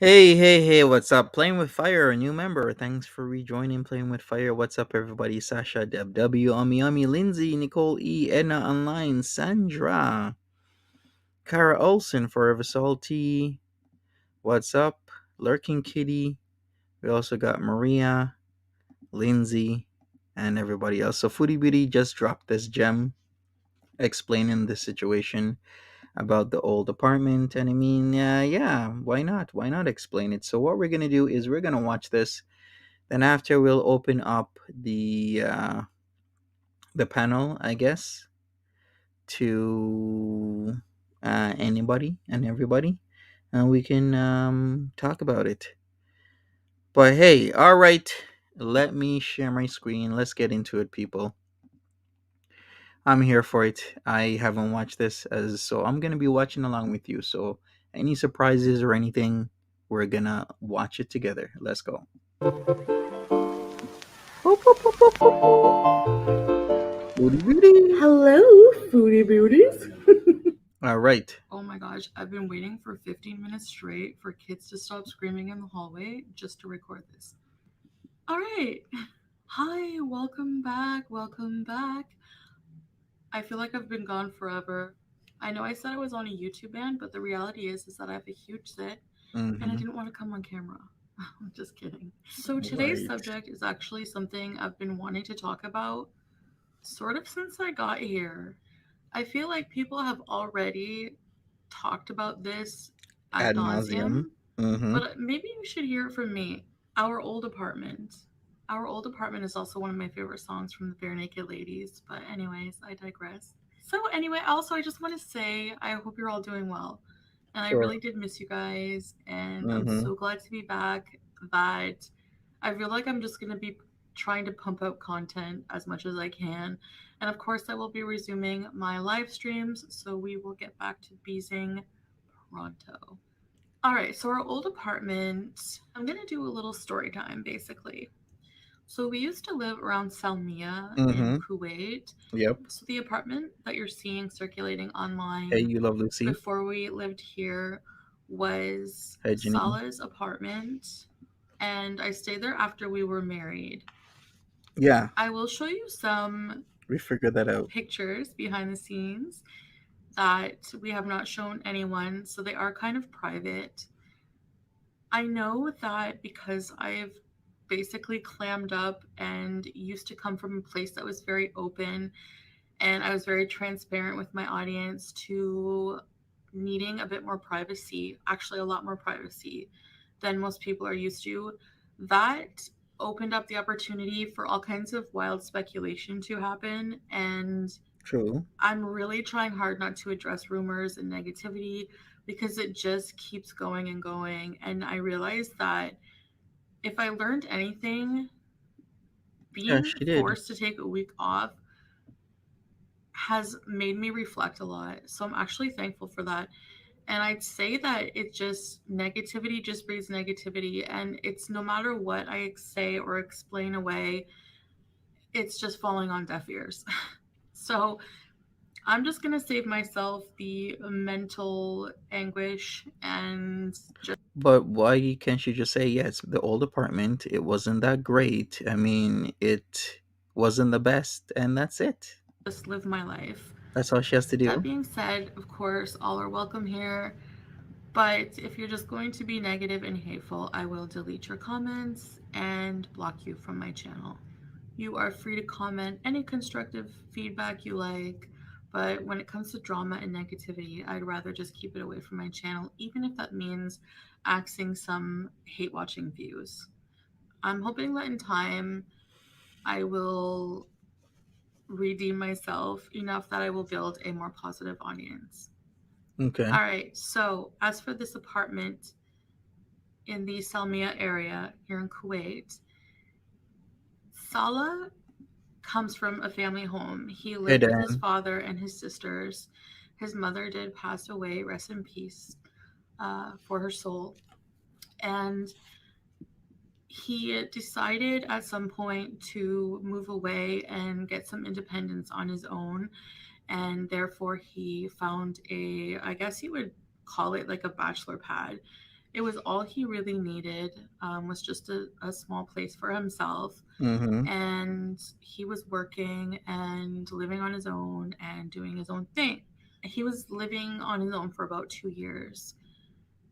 Hey, what's up? Playing with Fire, a new member. Thanks for rejoining Playing with Fire. What's up, everybody? Sasha, Deb W, Ami, Lindsay, Nicole E, Edna Online, Sandra, Kara Olsen, Forever Salty. What's up? Lurking Kitty. We also got Maria, Lindsay, and everybody else. So, Foodie Beauty just dropped this gem explaining the situation about the old apartment. And I mean, yeah, why not? Why not explain it? So, what we're going to do is we're going to watch this. Then after we'll open up the panel, I guess, to anybody and everybody, and we can talk about it. But hey, all right, let me share my screen. Let's get into it, people. I'm here for it. I haven't watched this, as so I'm gonna be watching along with you. So any surprises or anything, we're gonna watch it together. Let's go. Booty booty. Hello, Foodie Beauties. All right. Oh my gosh, I've been waiting for 15 minutes straight for kids to stop screaming in the hallway just to record this. All right. Hi, welcome back. Welcome back. I feel like I've been gone forever. I know I said I was on a YouTube ban, but the reality is that I have a huge set and I Mm-hmm. didn't want to come on camera. I'm just kidding. So today's Right. subject is actually something I've been wanting to talk about sort of since I got here. I feel like people have already talked about this ad Ad nauseum. nauseum, Mm-hmm. but maybe you should hear it from me. Our Old Apartment. Our Old Apartment is also one of my favorite songs from the Bare Naked Ladies, but anyways, I digress. So anyway, also I just want to say I hope you're all doing well. And I Sure. really did miss you guys, and I'm Mm-hmm. so glad to be back. But I feel like I'm just going to be trying to pump out content as much as I can. And of course, I will be resuming my live streams, so we will get back to beezing pronto. All right, so our old apartment, I'm going to do a little story time basically. So we used to live around Salmiya in Mm-hmm. Kuwait. Yep. So the apartment that you're seeing circulating Hey, online you love Lucy. before we lived here was Hey, Janine. Salah's apartment, and I stayed there after we were married. Yeah, I will show you some we figured that out. pictures behind the scenes that we have not shown anyone, so they are kind of private. I know that because I've basically clammed up and used to come from a place that was very open and I was very transparent with my audience to needing a bit more privacy, actually, a lot more privacy than most people are used to. That opened up the opportunity for all kinds of wild speculation to happen. And True. I'm really trying hard not to address rumors and negativity because it just keeps going and going. And I realized that if I learned anything, Yeah, being she did. forced to take a week off has made me reflect a lot. So I'm actually thankful for that. And I'd say that it just negativity just breeds negativity. And it's no matter what I say or explain away, it's just falling on deaf ears. So I'm just going to save myself the mental anguish and But why can't you just say, yeah, it's the old apartment? It wasn't that great. I mean, it wasn't the best, and that's it. just live my life. That's all she has to That do. being said, of course, all are welcome here. But if you're just going to be negative and hateful, I will delete your comments and block you from my channel. You are free to comment any constructive feedback you like, but when it comes to drama and negativity, I'd rather just keep it away from my channel, even if that means axing some hate watching views. I'm hoping that in time I will redeem myself enough that I will build a more positive audience. Okay. All right, so as for this apartment in the Salmiya area here in Kuwait, Salah comes from a family home. He Hey, lived with his Dan. father and his sisters. His mother did pass away, rest in peace, for her soul. And he decided at some point to move away and get some independence on his own. And therefore, he found a, I guess you would call it like a bachelor pad It was all he really needed, was just a small place for himself. Mm-hmm. And he was working and living on his own and doing his own thing. He was living on his own for about 2 years.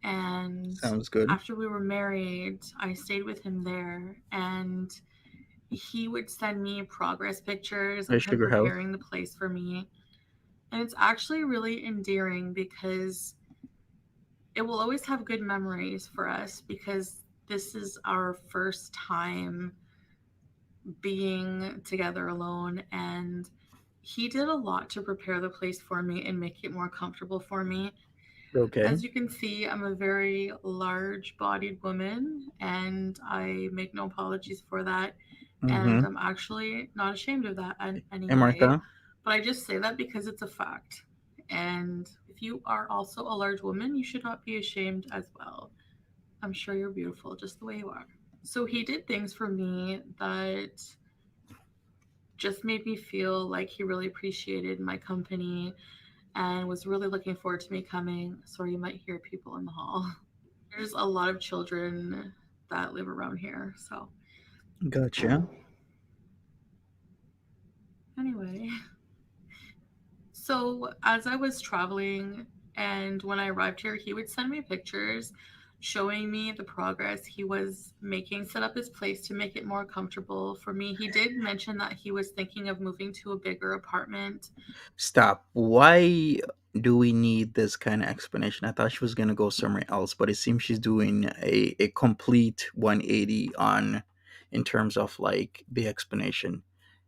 And Sounds good. after we were married, I stayed with him there. And he would send me progress pictures A of him sugar house. preparing the place for me. And it's actually really endearing because it will always have good memories for us because this is our first time being together alone. And he did a lot to prepare the place for me and make it more comfortable for me. Okay. As you can see, I'm a very large bodied woman and I make no apologies for that. And Mm-hmm. I'm actually not ashamed of that in any Hey, way. Martha. But I just say that because it's a fact. And if you are also a large woman, you should not be ashamed as well. I'm sure you're beautiful just the way you are. So he did things for me that just made me feel like he really appreciated my company and was really looking forward to me coming. Sorry, you might hear people in the hall. There's a lot of children that live around here. So, Gotcha. anyway, so as I was traveling and when I arrived here, he would send me pictures showing me the progress he was making, set up his place to make it more comfortable for me. He did mention that he was thinking of moving to a bigger apartment. Stop. Why do we need this kind of explanation? I thought she was gonna go somewhere else, but it seems she's doing a complete 180 on in terms of like the explanation.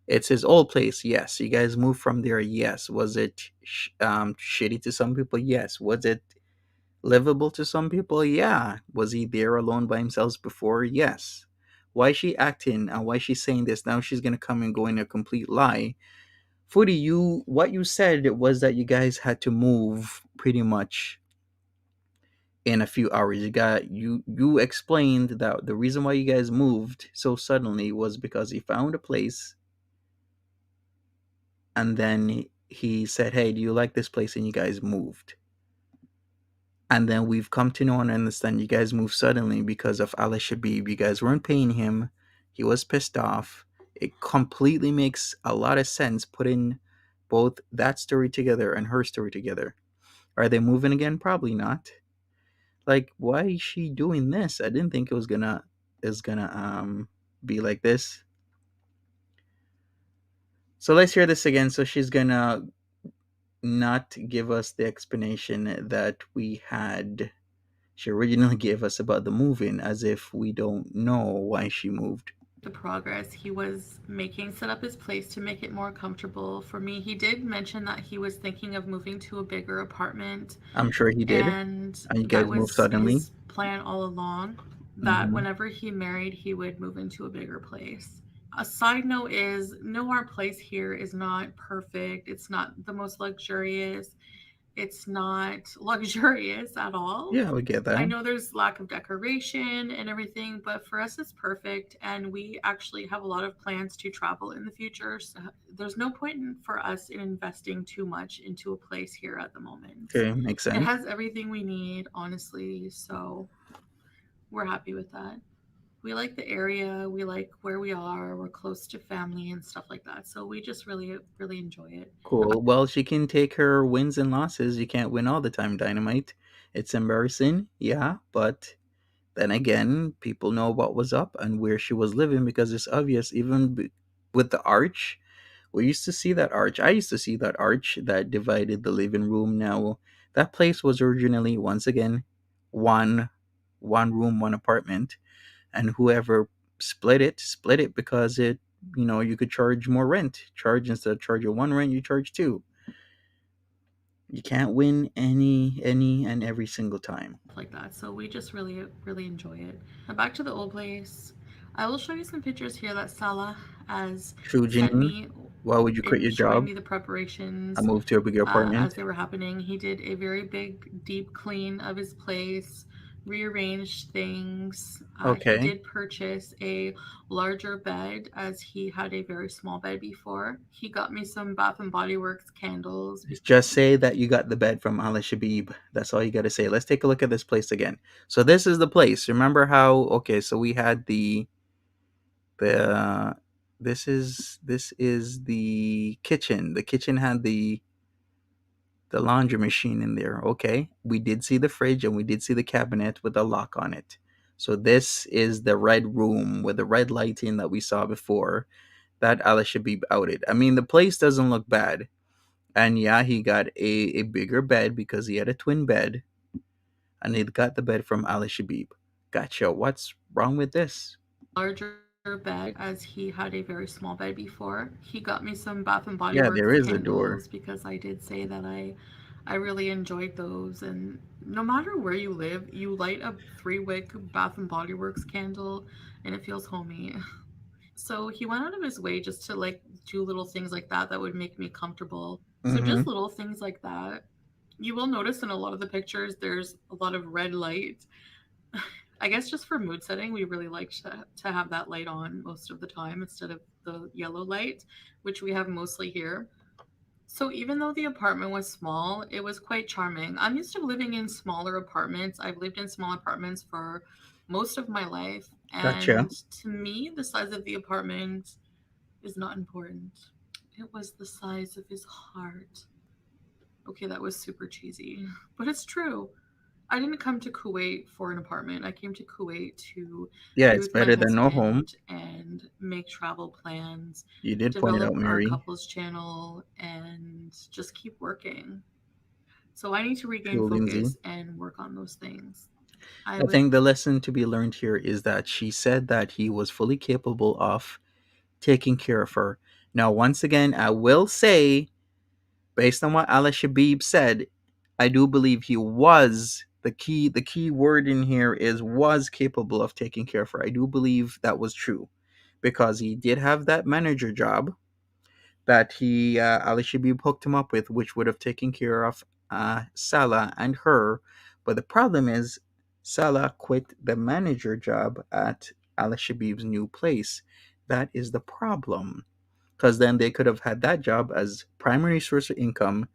It's his old place, yes. You guys moved from there, yes. Was it shitty to some people? Yes. Was it livable to some people? Yeah. Was he there alone by himself before? Yes. Why is she acting and why is she saying this? Now she's gonna come and go in a complete lie. Foodie, you what you said was that you guys had to move pretty much in a few hours. You explained that the reason why you guys moved so suddenly was because he found a place and then he said, "Hey, do you like this place?" and you guys moved. And then we've come to know and understand you guys moved suddenly because of Al Shabib. You guys weren't paying him. He was pissed off. It completely makes a lot of sense putting both that story together and her story together. Are they moving again? Probably not. Like, why is she doing this? I didn't think it was gonna be like this. So let's hear this again. So she's gonna not give us the explanation that we had. She originally gave us about the moving, as if we don't know why she moved. The progress he was making, set up his place to make it more comfortable for me. He did mention that he was thinking of moving to a bigger apartment, I'm sure he did, and and you that guys moved was suddenly. his plan all along, that Hmm. whenever he married, he would move into a bigger place. A side note is no, our place here is not perfect. It's not the most luxurious. It's not luxurious at all. Yeah, we get I that. know there's lack of decoration and everything, but for us it's perfect and we actually have a lot of plans to travel in the future. So there's no point for us in investing too much into a place here at the moment. Okay, makes It sense. has everything we need, honestly, so we're happy with that. We like the area, we like where we are, we're close to family and stuff like that. So we just really enjoy it. Cool. Well, she can take her wins and losses. You can't win all the time, Dynamite. It's embarrassing, yeah, but then again, people know what was up and where she was living because it's obvious, even with the arch. We used to see that arch. I used to see that arch that divided the living room. Now, that place was originally, once again, one one room, one apartment, and whoever split it because you could charge more rent. Charge instead of charging one rent, you charge two. You can't win any and every single time. Like that. So we just really enjoy it. Now back to the old place. I will show you some pictures here that Salah has True, sent Janine. me Why would you quit in your showing job me the and preparations move to a bigger as apartment? they were happening. He did a very big deep clean of his place, rearranged things. He Okay. did purchase a larger bed as he had a very small bed before. He got me some Bath and Body Works candles. Just say that you got the bed from Al Shabib. That's all you got to say. Let's take a look at this place again. So this is the place. Remember how? Okay, so we had the this is the kitchen. The kitchen had the laundry machine in there. Okay, we did see the fridge and we did see the cabinet with a lock on it. So this is the red room with the red lighting that we saw before that Al Shabib outed. I mean, the place doesn't look bad. And yeah, he got a bigger bed because he had a twin bed, and he got the bed from Ali Shabib. Gotcha. What's wrong with this? Larger bed as he had a very small bed before. He got me some Bath and Body Yeah, there Works is a door. candles because I did say that I really enjoyed those, and no matter where you live, you light a 3-wick Bath and Body Works candle and it feels homey. So he went out of his way just to like do little things like that that would make me comfortable. So Mm-hmm. just little things like that. You will notice in a lot of the pictures there's a lot of red light. I guess just for mood setting, we really like to have that light on most of the time instead of the yellow light, which we have mostly here. So even though the apartment was small, it was quite charming. I'm used to living in smaller apartments. I've lived in small apartments for most of my life, Gotcha. and to me, the size of the apartment is not important. It was the size of his heart. Okay, that was super cheesy, but it's true. I didn't come to Kuwait for an apartment. I came to Kuwait to Yeah, be it's with my better than no home. husband and make travel plans, You did point it out, develop our Mary. couples channel, and just keep working. So I need to regain True, Lindsay. focus and work on those things. I I was think the lesson to be learned here is that she said that he was fully capable of taking care of her. Now, once again, I will say, based on what Allah Shabib said, I do believe he was the key word in here is was capable of taking care of her. I do believe that was true because he did have that manager job that he Ali Shabib hooked him up with, which would have taken care of Salah and her. But the problem is Salah quit the manager job at Ali Shabib's new place. That is the problem because then they could have had that job as primary source of income.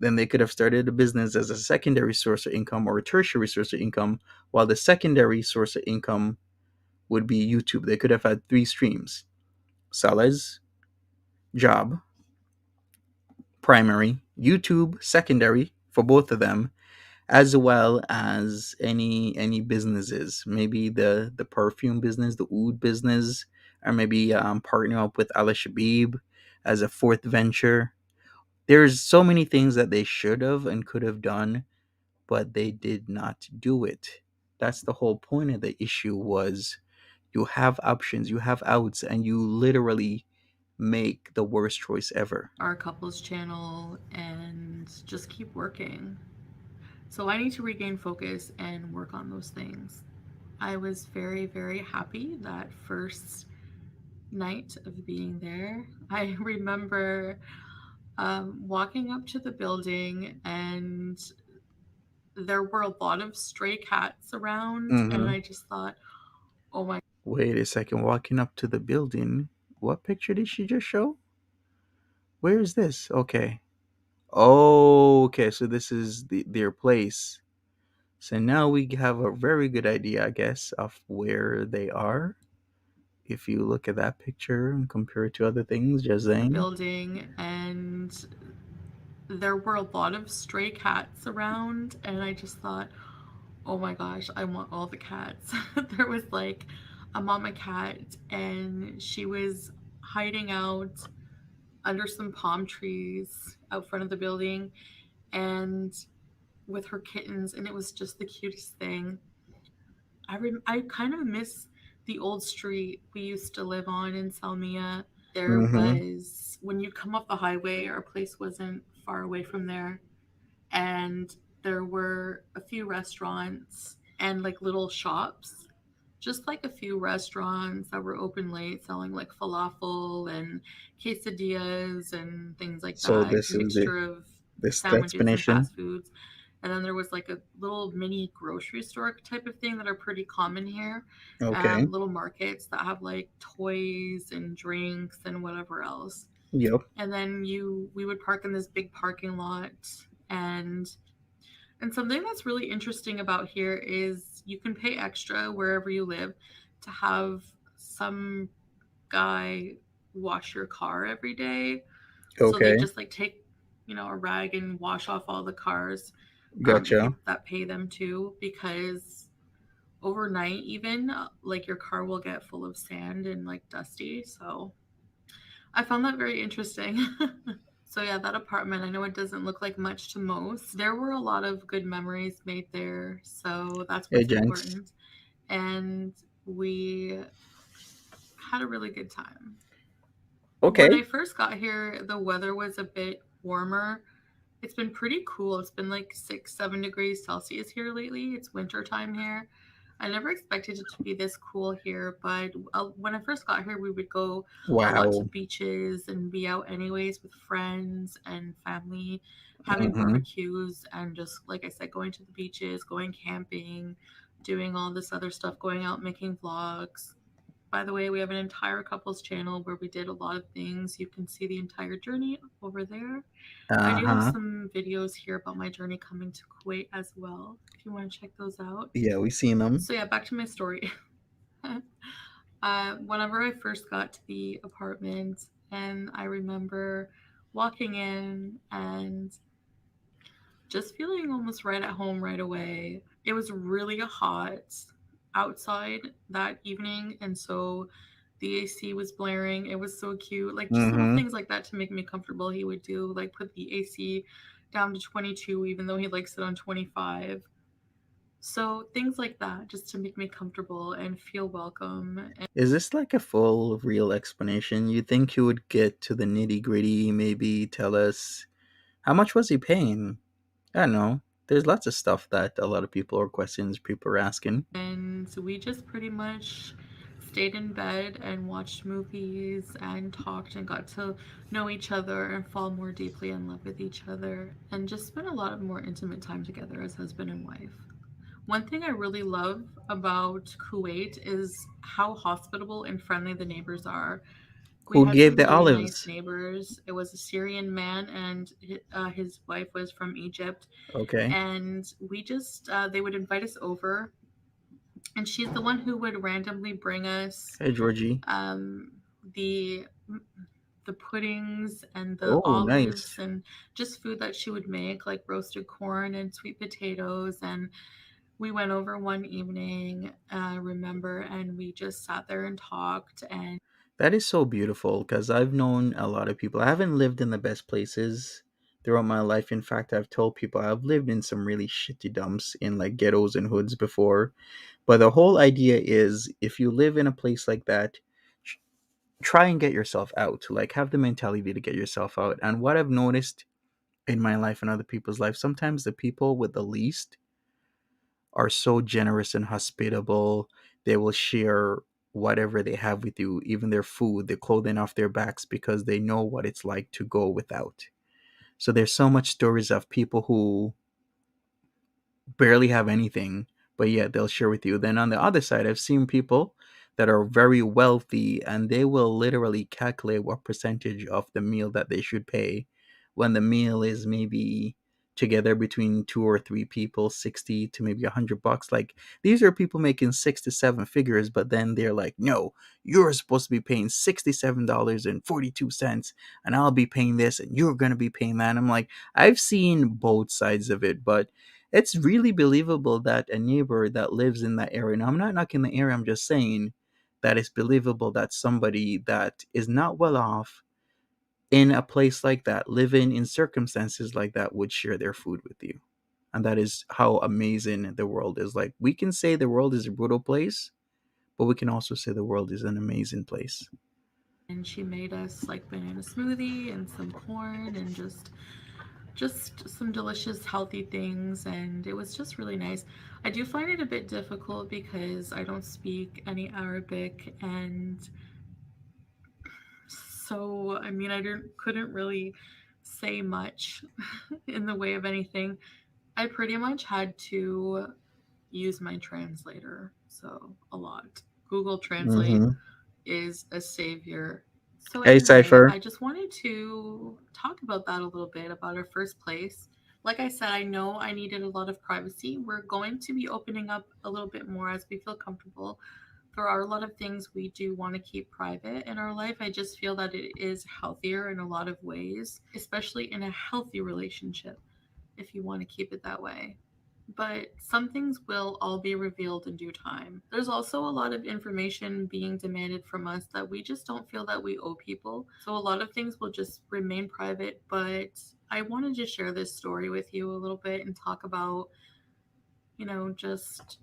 Then they could have started a business as a secondary source of income or a tertiary source of income, while the secondary source of income would be YouTube. They could have had three streams: Salah's job, primary, YouTube, secondary for both of them, as well as any businesses. Maybe the perfume business, the oud business, or maybe partner up with Al Shabib as a fourth venture. There's so many things that they should have and could have done, but they did not do it. That's the whole point of the issue was you have options, you have outs, and you literally make the worst choice ever. our couples channel and just keep working. So I need to regain focus and work on those things. I was very, very happy that first night of being there. I remember walking up to the building, and there were a lot of stray cats around, and Mm-hmm. I just thought, oh my. Wait a second, walking up to the building. What picture did she just show? Where is this? Okay. Oh, okay, so this is their place. So now we have a very good idea, I guess, of where they are. If you look at that picture and compare it to other things, just saying. Building, and there were a lot of stray cats around, and I just thought, oh my gosh, I want all the cats. There was like a mama cat, and she was hiding out under some palm trees out front of the building, and with her kittens, and it was just the cutest thing. I kind of miss the old street we used to live on in Salmia. There Mm-hmm. was, when you come off the highway, our place wasn't far away from there, and there were a few restaurants and like little shops, just like a few restaurants that were open late selling like falafel and quesadillas and things like So that, this is mixture of this sandwiches and explanation. fast foods. And then there was like a little mini grocery store type of thing that are pretty common here. Okay. Little markets that have like toys and drinks and whatever else. Yep. And then we would park in this big parking lot, and something that's really interesting about here is you can pay extra wherever you live to have some guy wash your car every day. So they Okay. just like take, a rag and wash off all the cars, if Gotcha. you that pay them too, because overnight even like your car will get full of sand and like dusty. So I found that very interesting. So yeah, that apartment, I know it doesn't look like much to most. There were a lot of good memories made there, so that's Hey, what's Jenks. important. And we had a really good time. When Okay. I first got here, the weather was a bit warmer. It's been pretty cool. It's been like 6, 7 degrees Celsius here lately. It's winter time here. I never expected it to be this cool here, but when I first got here, we would go a lot to Wow. beaches and be out anyways with friends and family, having Mm-hmm. barbecues, and just like I said, going to the beaches, going camping, doing all this other stuff, going out making vlogs. By the way, we have an entire couples channel where we did a lot of things. You can see the entire journey over there. I do have Uh-huh. some videos here about my journey coming to Kuwait as well, if you want to check those out. Yeah, we seen them. So, yeah, back to my story. Whenever I first got to the apartment, and I remember walking in and just feeling almost right at home right away. It was really hot outside that evening, and so the AC was blaring. It was so cute. Like just little Mm-hmm. things like that to make me comfortable, he would do, like put the AC down to 22 even though he likes it on 25. So things like that just to make me comfortable and feel welcome. Is this like a full, real explanation? You think you would get to the nitty gritty? Maybe tell us how much was he paying? I don't know. There's lots of stuff that a lot of people or questions people are asking. And so we just pretty much stayed in bed and watched movies and talked and got to know each other and fall more deeply in love with each other and just spent a lot of more intimate time together as husband and wife. One thing I really love about Kuwait is how hospitable and friendly the neighbors are. We Who had gave some the really nice olives? neighbors. It was a Syrian man, and his wife was from Egypt. Okay. And we just, they would invite us over, and she's the one who would randomly bring us Hey, Georgie. um, the the puddings and the Oh, olives nice. and just food that she would make, like roasted corn and sweet potatoes. And we went over one evening, remember, and we just sat there and talked. And That is so beautiful because I've known a lot of people. I haven't lived in the best places throughout my life. In fact, I've told people I've lived in some really shitty dumps in like ghettos and hoods before. But the whole idea is if you live in a place like that, tr- try and get yourself out. Like, have the mentality to get yourself out. And what I've noticed in my life and other people's life, sometimes the people with the least are so generous and hospitable. They will share whatever they have with you, even their food, their clothing off their backs, because they know what it's like to go without. So there's so much stories of people who barely have anything, but yet they'll share with you. Then on the other side, I've seen people that are very wealthy and they will literally calculate what percentage of the meal that they should pay when the meal is maybe together between two or three people, 60 to maybe $100. Like these are people making 6 to 7 figures, but then they're like, no, you're supposed to be paying $67.42 and I'll be paying this and you're going to be paying that. And I'm like, I've seen both sides of it, but it's really believable that a neighbor that lives in that area, now I'm not knocking the area, I'm just saying that it's believable that somebody that is not well off in a place like that, living in circumstances like that, would share their food with you. And that is how amazing the world is. Like, we can say the world is a brutal place, but we can also say the world is an amazing place. she made us like banana smoothie and some corn and just some delicious healthy things, and it was just really nice. I do find it a bit difficult because I don't speak any Arabic, and so I couldn't really say much in the way of anything. I pretty much had to use my translator, so a lot. Google Translate Mm-hmm. is a savior. So, Hey, anyway, Cypher. I just wanted to talk about that a little bit about our first place. Like I said, I know I needed a lot of privacy. We're going to be opening up a little bit more as we feel comfortable. There are a lot of things we do want to keep private in our life. I just feel that it is healthier in a lot of ways, especially in a healthy relationship, if you want to keep it that way. But some things will all be revealed in due time. There's also a lot of information being demanded from us that we just don't feel that we owe people. So a lot of things will just remain private, but I wanted to share this story with you a little bit and talk about, just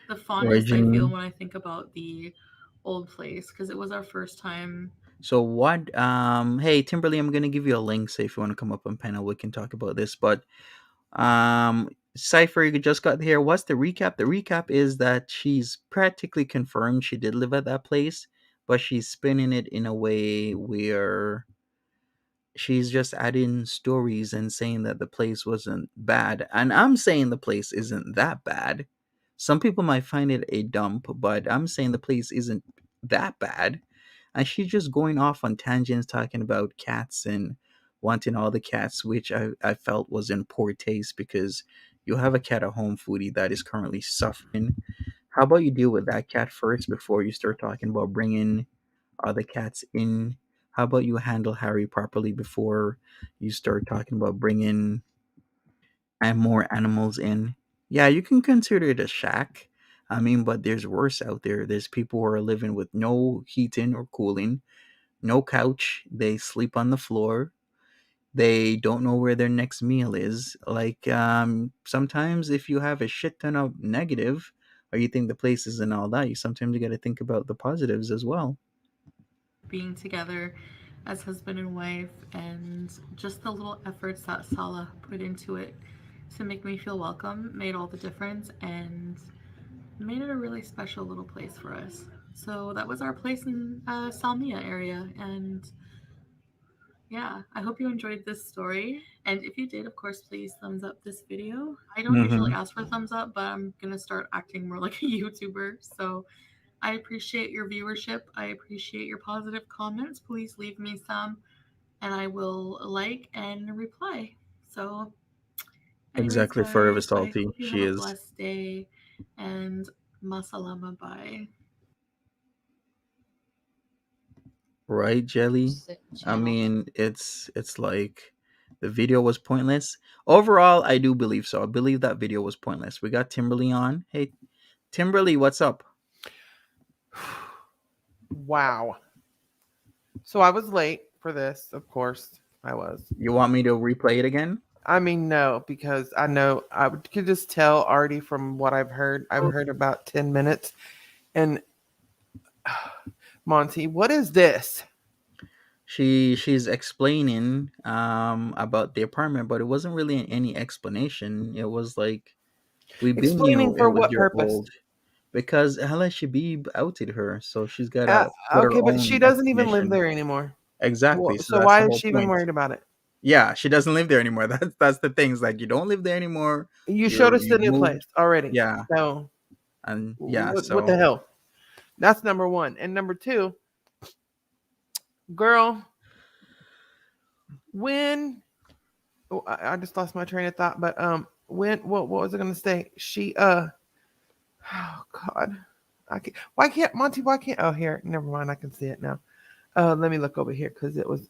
the fondness I feel Origin. when I think about the old place because it was our first time. So what? Hey, Timberly, I'm gonna give you a link. So if you want to come up on panel, we can talk about this. But Cypher, you just got here. What's the recap? The recap is that she's practically confirmed she did live at that place, but she's spinning it in a way where she's just adding stories and saying that the place wasn't bad. And I'm saying the place isn't that bad. Some people might find it a dump, but I'm saying the place isn't that bad. And she's just going off on tangents talking about cats and wanting all the cats, which I felt was in poor taste because you have a cat at home, Foodie, that is currently suffering. How about you deal with that cat first before you start talking about bringing other cats in? How about you handle Harry properly before you start talking about bringing and more animals in? Yeah, you can consider it a shack. I mean, but there's worse out there. There's people who are living with no heating or cooling, no couch. They sleep on the floor. They don't know where their next meal is. Like, sometimes if you have a shit ton of negative, or you think the place isn't all that, you sometimes you got to think about the positives as well. Being together as husband and wife and just the little efforts that Salah put into it to make me feel welcome made all the difference and made it a really special little place for us. So that was our place in Salmia area, and yeah, I hope you enjoyed this story. And if you did, of course, please thumbs up this video. I don't usually Mm-hmm. ask for thumbs up, but I'm gonna start acting more like a YouTuber. So I appreciate your viewership. I appreciate your positive comments. Please leave me some, and I will like and reply. So, anyways, Exactly, forever guys, I salty. hope you She have a is. blessed day, and masalama. Bye. Right, Jelly? I mean, it's like the video was pointless. Overall, I do believe so. I believe that video was pointless. We got Timberly on. Hey, Timberly, what's up? Wow. So I was late for this, of course. I was. You want me to replay it again? I mean, no, because I know could just tell already from what I've heard. I've heard about 10 minutes. And Monty, what is this? She's explaining about the apartment, but it wasn't really any explanation. It was like we been Explaining you. It for was what your purpose? old because Hala Shabib outed her, so she's gotta put her Okay, but she own doesn't even live explanation. there anymore. Exactly. Well, So so that's why the is whole she even point. worried about it? Yeah, she doesn't live there anymore. That's the thing. It's like you don't live there anymore. You showed us the You've new moved. place already. Yeah, So and yeah. what the So hell? That's number one. And number two, girl, when I just lost my train of thought, but when what was I gonna say? She oh God. I can't why can't oh here, never mind, I can see it now. Let me look over here because it was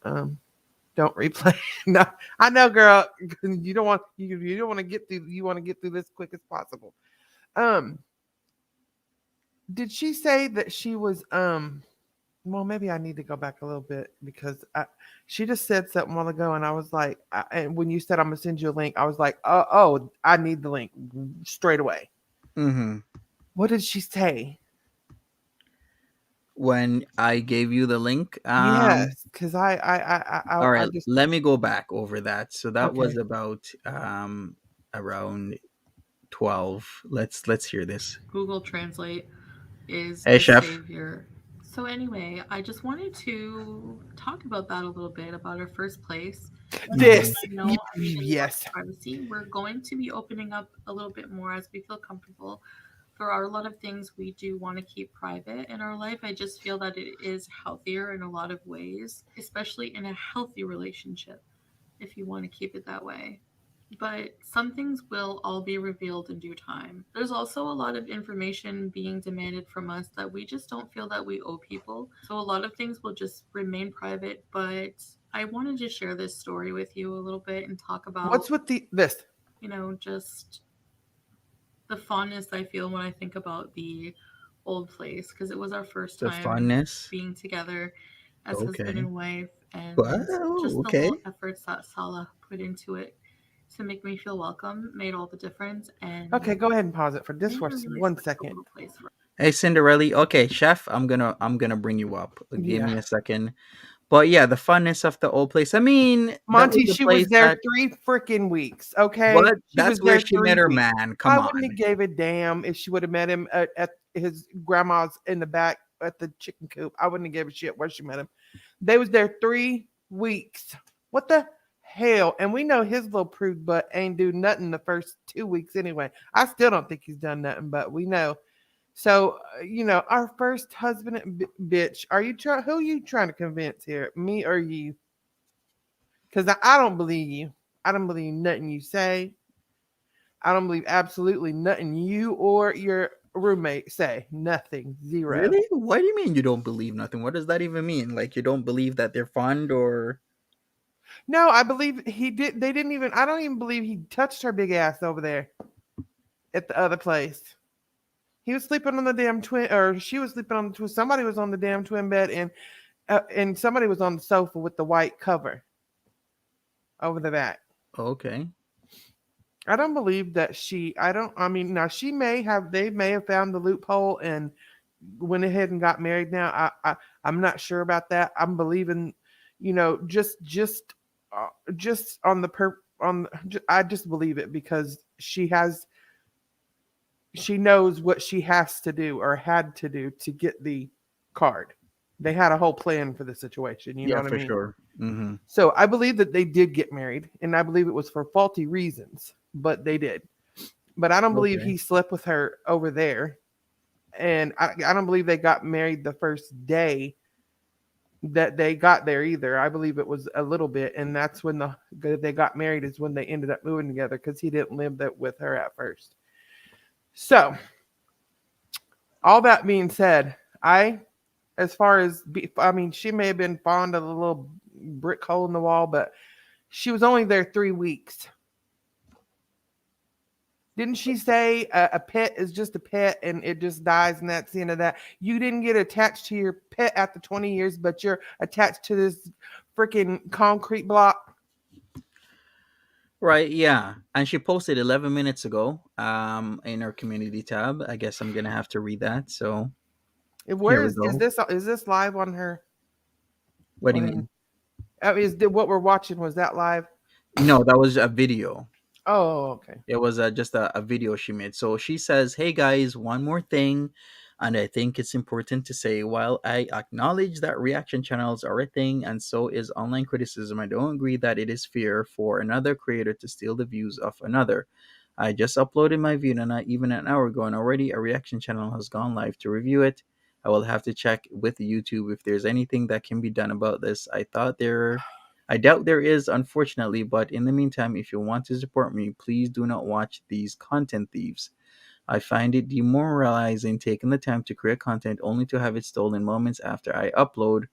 don't replay. No, I know, girl. You don't want you don't want to get through you want to get through this quick as possible. Um, did she say that she was well, maybe I need to go back a little bit because she just said something a while ago, and I was like, and when you said I'm gonna send you a link, I was like, oh, I need the link straight away. hmm What did she say? when I gave you the link, Yes, because all I right, just let me go back over that. So that was okay. about around 12. Let's hear this. Google Translate is Hey, a chef. savior. So, anyway, I just wanted to talk about that a little bit about our first place. And on a Mhm. This, side note, I mean, in regards yes. to privacy, we're going to be opening up a little bit more as we feel comfortable. There are a lot of things we do want to keep private in our life. I just feel that it is healthier in a lot of ways, especially in a healthy relationship, if you want to keep it that way. But some things will all be revealed in due time. There's also a lot of information being demanded from us that we just don't feel that we owe people. So a lot of things will just remain private, but I wanted to share this story with you a little bit and talk about, What's with this? just the fondness I feel when I think about the old place because it was our first The time fondness. being together as husband Okay. and wife, and Wow. just the Okay. whole efforts that Salah put into it to make me feel welcome made all the difference. Okay, And go ahead and pause it for it just made for it a really 1 second. special little place for. Hey, Cinderella. Okay, Chef. I'm gonna bring you up. Give Yeah. me a second. But yeah, the funness of the old place. I mean, that was Monty, the she was place there that. 3 freaking weeks. Okay, But she that's was where there she met three her weeks. man. I Come wouldn't have on. gave a damn if she would have met him at his grandma's in the back at the chicken coop. I wouldn't have gave a shit where she met him. They was there 3 weeks. What the hell? And we know his little prude butt ain't do nothing the first 2 weeks anyway. I still don't think he's done nothing, but we know. So our first husband and bitch. Are you trying? Who are you trying to convince here? Me or you? Because I don't believe you. I don't believe nothing you say. I don't believe absolutely nothing you or your roommate say. Nothing. Zero. Really? What do you mean you don't believe nothing? What does that even mean? Like you don't believe that they're fond or No, I believe he did. They didn't even. I don't even believe he touched her big ass over there at the other place. He was sleeping on the damn twin, or she was sleeping on the twin. Somebody was on the damn twin bed, and somebody was on the sofa with the white cover over the back. okay. I don't believe that she. I don't. I mean, now she may have. They may have found the loophole and went ahead and got married. Now, I'm not sure about that. I'm believing, just on the I just believe it because she knows what she has to do or had to do to get the card. They had a whole plan for the situation. You know Yeah, what I for mean? sure. Mm-hmm. So I believe that they did get married, and I believe it was for faulty reasons, but they did. But I don't believe Okay. he slept with her over there, and I don't believe they got married the first day that they got there either. I believe it was a little bit, and that's when they got married is when they ended up moving together because he didn't live that with her at first. So all that being said, as far as I mean, she may have been fond of the little brick hole in the wall, but she was only there 3 weeks. Didn't she say a pet is just a pet and it just dies and that's the end of that? You didn't get attached to your pet after 20 years, but you're attached to this freaking concrete block. Right, yeah. And she posted 11 minutes ago in her community tab. I guess I'm going to have to read that. So, here Where we is go. this? Is this live on her? What Go do you ahead. mean? Is what we're watching? Was that live? No, that was a video. Oh, okay. It was just a video she made. So she says, "Hey guys, one more thing, and I think it's important to say. While I acknowledge that reaction channels are a thing, and so is online criticism, I don't agree that it is fair for another creator to steal the views of another. I just uploaded my video not even an hour ago, and already a reaction channel has gone live to review it. I will have to check with YouTube if there's anything that can be done about this. I doubt there is, unfortunately, but in the meantime, if you want to support me, please do not watch these content thieves. I find it demoralizing taking the time to create content only to have it stolen moments after I upload.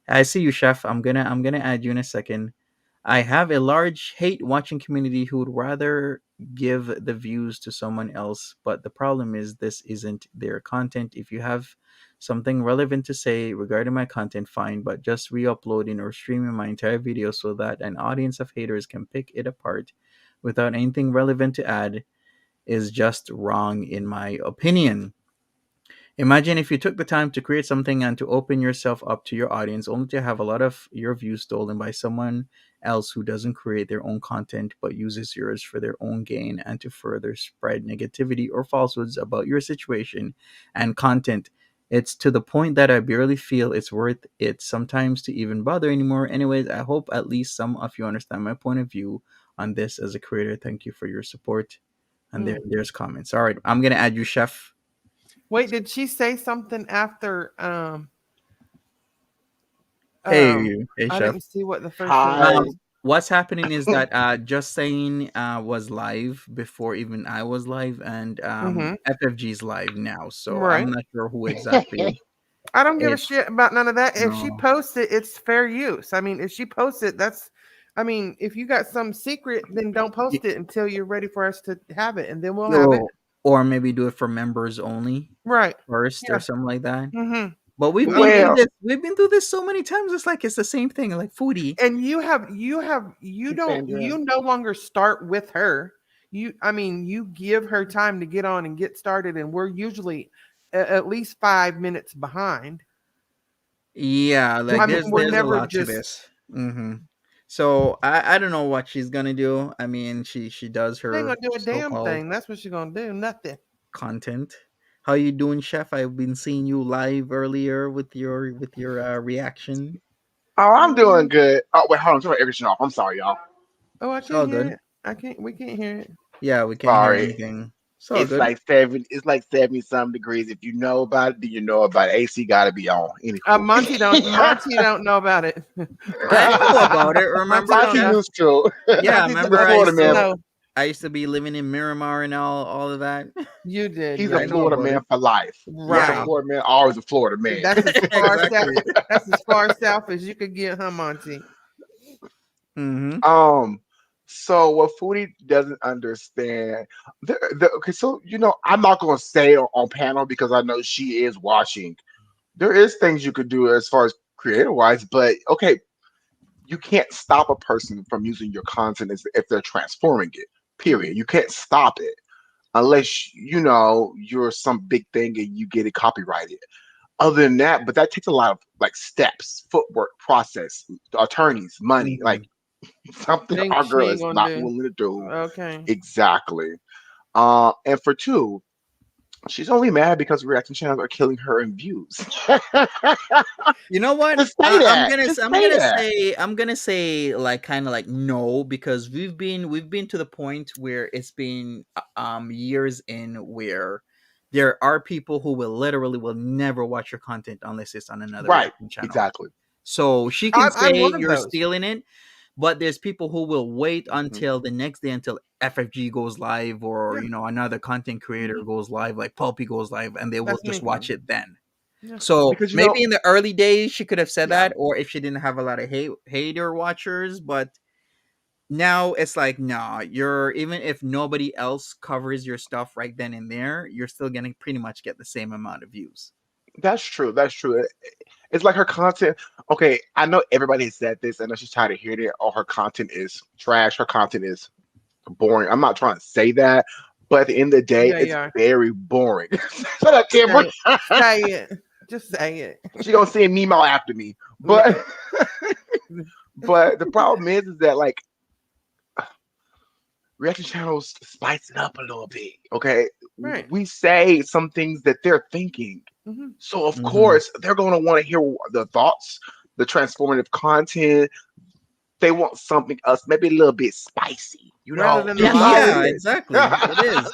I see you, Chef. I'm gonna add you in a second. I have a large hate watching community who would rather give the views to someone else, but the problem is this isn't their content. If you have something relevant to say regarding my content, fine, but just re uploading or streaming my entire video so that an audience of haters can pick it apart without anything relevant to add is just wrong, in my opinion. Imagine if you took the time to create something and to open yourself up to your audience only to have a lot of your views stolen by someone else who doesn't create their own content but uses yours for their own gain and to further spread negativity or falsehoods about your situation and content. It's to the point that I barely feel it's worth it sometimes to even bother anymore. Anyways, I hope at least some of you understand my point of view on this as a creator. Thank you for your support. And there's comments. All right, I'm gonna add you, Chef. Wait, did she say something after? Hey, I Chef. didn't see what the first thing Hi. was. What's happening is that Just Saying was live before even I was live, and Mm-hmm. FFG's live now. So I'm Right. not sure who exactly I don't give a is. shit about none of that. If she No. posts it, it's fair use. I mean, if she posts it, if you got some secret, then don't post it until you're ready for us to have it, and then we'll have it. Or maybe do it for members only Right. first or Yeah. something like that. Mm-hmm. But Well, we've been through this so many times. It's like it's the same thing, like Foodie. And you no longer start with her. You give her time to get on and get started, and we're usually at least 5 minutes behind. Yeah, like I mean, we're there's a never lot to just this. So I don't know what she's gonna do. I mean, she does She ain't her gonna do a damn so-called thing. That's what she's gonna do. Nothing. content. How you doing, Chef? I've been seeing you live earlier with your reaction. oh, I'm doing Mhm. good. Oh, wait, hold on. Turn my air conditioner off. I'm sorry, y'all. Oh, I It's all can't hear good. it. We can't hear it. Yeah, we can't hear Sorry. anything. It's all good. It's like 70 some degrees. If you know about it, then you know about it. AC gotta be on. Anywho. Monty don't know about it. I know about it. Monty Remember, don't Monty know. Chef? used to. Yeah, Monty's He's a remember Florida man. I used to be living in Miramar and all of that. You did, He's Yeah, a I yes. know Florida about man it. for life. Once a Yeah, Right. Florida man, always a Florida man. That's as far south. exactly. That's as far south as you could get, huh, Monty? Mm-hmm. Um, so what Foodie doesn't understand, okay, so I'm not gonna say on panel because I know she is watching. There is things you could do as far as creative wise, but okay, you can't stop a person from using your content if they're transforming it. Period. You can't stop it unless you're some big thing and you get it copyrighted. Other than that, but that takes a lot of like steps, footwork, process, attorneys, money, like Mm-hmm. something Things our she girl ain't is gonna not do. willing to do. Okay. Exactly. And for two, she's only mad because reaction channels are killing her in views. You know what? Just say that. Just say that. I'm gonna say like kind of like no, because we've been to the point where it's been years in where there are people who will never watch your content unless it's on another Right. reaction channel. Exactly. So she can I'm say one of you're those. stealing it, but there's people who will wait Mhm. until the next day until FFG goes live, or Yeah. another content creator Mhm. goes live, like Pulpy goes live, and they will That's just me. watch it then. Yeah. So Because maybe in the early days she could have said yeah, that, or if she didn't have a lot of hater watchers, but now it's like, nah, you're even if nobody else covers your stuff right then and there, you're still gonna pretty much get the same amount of views. that's true. That's true. It's like her content. Okay, I know everybody has said this. I know she's tired of hearing it. Oh, her content is trash. Her content is boring. I'm not trying to say that, but at the end of the day, Yeah, it's you are. very boring. Shut up, Kimber. Say it. Say it. Just say it. She gonna send meme out after me. But but the problem is that like reaction channels spice it up a little bit. Okay, Right. we say some things that they're thinking, hmm so of Mm-hmm. course they're gonna want to hear the thoughts, the transformative content. They want something else, maybe a little bit spicy. Rather than the That's all lies. it Yeah, is. exactly. It is.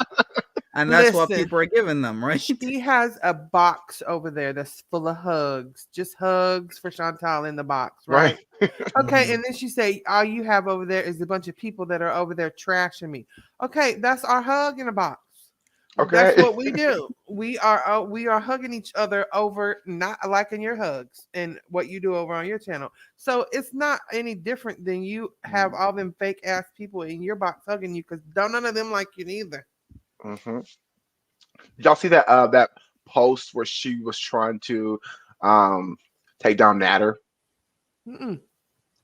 And that's what Listen, people are giving them, right? she has a box over there that's full of hugs. Just hugs for Chantal in the box, Right. right? Okay, Mhm. and then she say, all you have over there is a bunch of people that are over there trashing me. Okay, that's our hug in a box. That's Okay. what we do. We are hugging each other over not liking your hugs and what you do over on your channel. So it's not any different than you have all them fake ass people in your box hugging you because none of them like you neither. hmm Y'all see that post where she was trying to um take down Natter? Mm-mm.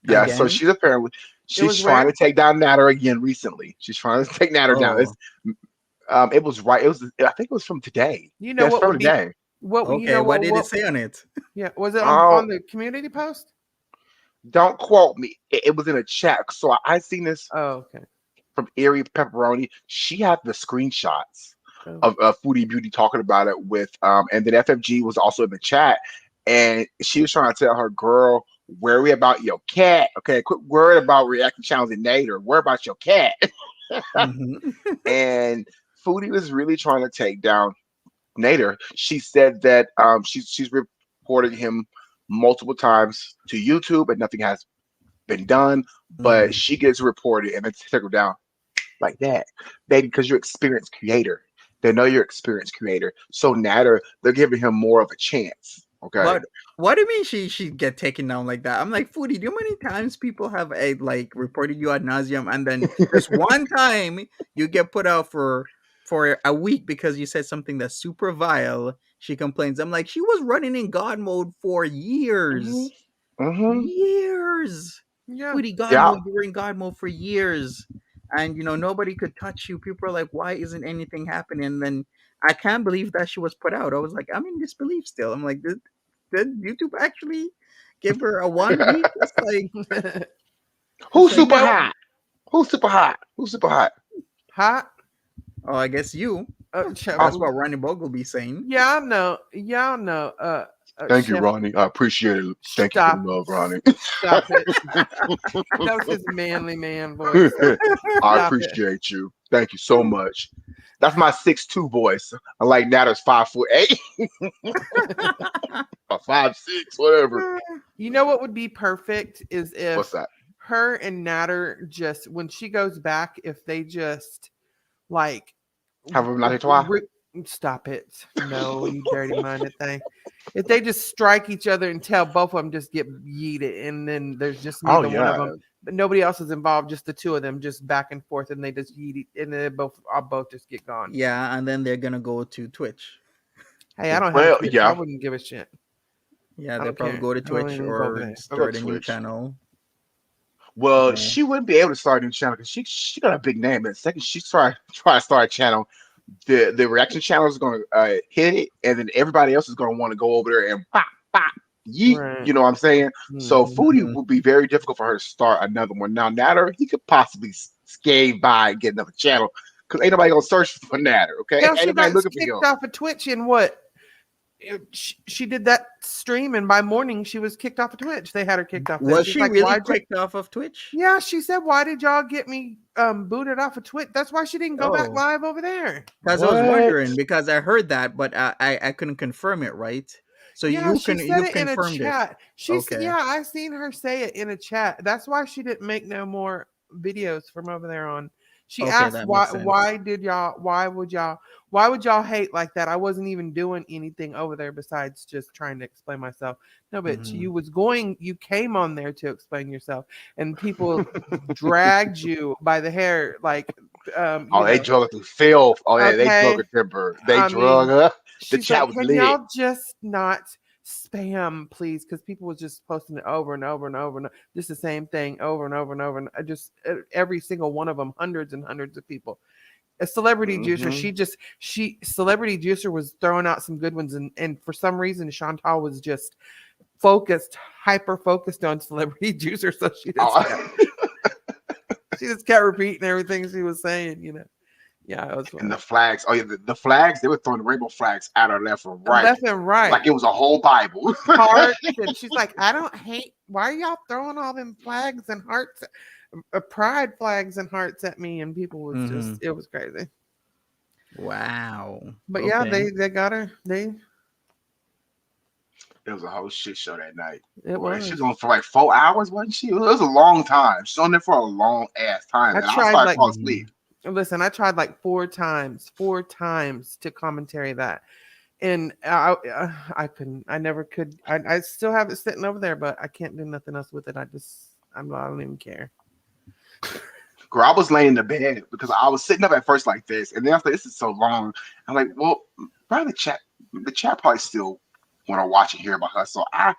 Yeah, so Again? she's apparently It she's was trying where? to take down Natter again recently. She's trying to take Natter down. Oh, It was right. It was I think it was from today. You know Yes, what from would be today. what you okay. know What what did it what say on it? yeah was it Um, on the community post? don't quote me. It was in a chat. So I seen this Oh, okay. from Erie Pepperoni. She had the screenshots of Foodie Beauty talking about it with and then FFG was also in the chat, and she was trying to tell her girl, worry about your cat. Okay, quit worrying about reaction channels and Nader. Worry about your cat. Mhm. And Foodie was really trying to take down Nader. She said that she's reported him multiple times to YouTube and nothing has been done, but Mhm. she gets reported and then take her down like that, baby, because you're experienced creator. They know you're experienced creator. So Nader, they're giving him more of a chance. Okay. But what do you mean she get taken down like that? I'm like, Foodie, do you know how many times people have like reported you ad nauseum, and then just one time you get put out for a week because you said something that's super vile. She complains. I'm like, she was running in God mode for Hmm. years. Hmm. Years. Yeah. Foodie God Yeah. mode, you were in God mode for years. And nobody could touch you. People are like, why isn't anything happening? And then I can't believe that she was put out. I was like, I'm in disbelief still. I'm like, did YouTube actually give her a 1 week? It's like it's Who's like super No, hot? Who's super hot? Who's super hot? hot. oh, I guess you. Oh, That's what Ronnie Bogle be saying. Y'all know. Y'all know. thank you, Chef, Ronnie. I appreciate it. Thank you for the stop, love, Ronnie. stop it. That was his manly man voice. I Stop it. appreciate you. Thank you so much. That's my 6'2" voice. Unlike Natter's 5'8" or 5'6", whatever. You know what would be perfect is What's if that? her and Natter just, when she goes back, if they just like Have a nice toi. rip, stop it. No, you dirty minded thing. If they just strike each other until both of them just get yeeted, and then there's just Oh neither one of yeah. them, but nobody else is involved, just the two of them, just back and forth, and they just yeet, and then they both just get gone. Yeah, and then they're gonna go to Twitch. Hey, I don't have a Well, Twitch. I yeah. wouldn't give a shit. Yeah, I they'll don't probably care. go to I don't Twitch even go over or there. I'll go to start a new Twitch. channel. Well, Yeah. she wouldn't be able to start a new channel because she got a big name. And the second she try to start a channel, the reaction channel is going to hit it, and then everybody else is going to want to go over there and pop pop yeet. Right. You know what I'm saying? So Mhm. Foodie Mhm. would be very difficult for her to start another one. Now Natter, he could possibly skate by and get another channel because ain't nobody gonna search for Natter. Okay, Hell, ain't she nobody got looking for kicked him. off of Twitch in what? She did that stream, and by morning she was kicked off of Twitch. They had her kicked off. There. Was She's she like, really "Why'd you?" kicked off of Twitch? Yeah, she said, "Why did y'all get me booted off of Twitch?" That's why she didn't go back Oh, live over there. because I was What? wondering because I heard that, but I couldn't confirm it. Right? So Yeah, you she can said you've it in a confirmed it. chat. Okay. Yeah, I seen her say it in a chat. That's why she didn't make no more videos from over there on. She Okay, asked that makes sense. why would y'all hate like that? I wasn't even doing anything over there besides just trying to explain myself. No, but Mhm. you came on there to explain yourself, and people dragged you by the hair, like Oh, they drug her through filth. Oh yeah, they drug okay. her timber. They I drug mean, her. The she's chat like, was can lit. y'all just not spam, please? Because people was just posting it over and over and over and just the same thing over and over and over. And I just every single one of them, hundreds and hundreds of people. A celebrity juicer, Hmm. celebrity juicer was throwing out some good ones, and for some reason Chantal was just hyper focused on celebrity juicer, so Oh. she just kept repeating everything she was saying, Yeah, it was And funny. the flags. Oh yeah, the flags. They were throwing the rainbow flags at her left and right, Left and right. like it was a whole Bible. Hearts, and she's like, I don't hate. Why are y'all throwing all them flags and hearts, pride flags and hearts at me? And people was just, Mhm. it was crazy. Wow. But yeah, Okay. they got her. It was a whole shit show that night. It Boy, she was. was on for like 4 hours, wasn't she? It was a long time. She was on there for a long ass time, I and I tried started like, falling asleep. listen, I tried like four times to commentary that, and I couldn't. I never could. I still have it sitting over there, but I can't do nothing else with it. I don't even care. Girl, I was laying in the bed because I was sitting up at first like this, and then I was like, "This is so long." I'm like, "Well, probably the chat probably still want to watch and hear about her." So I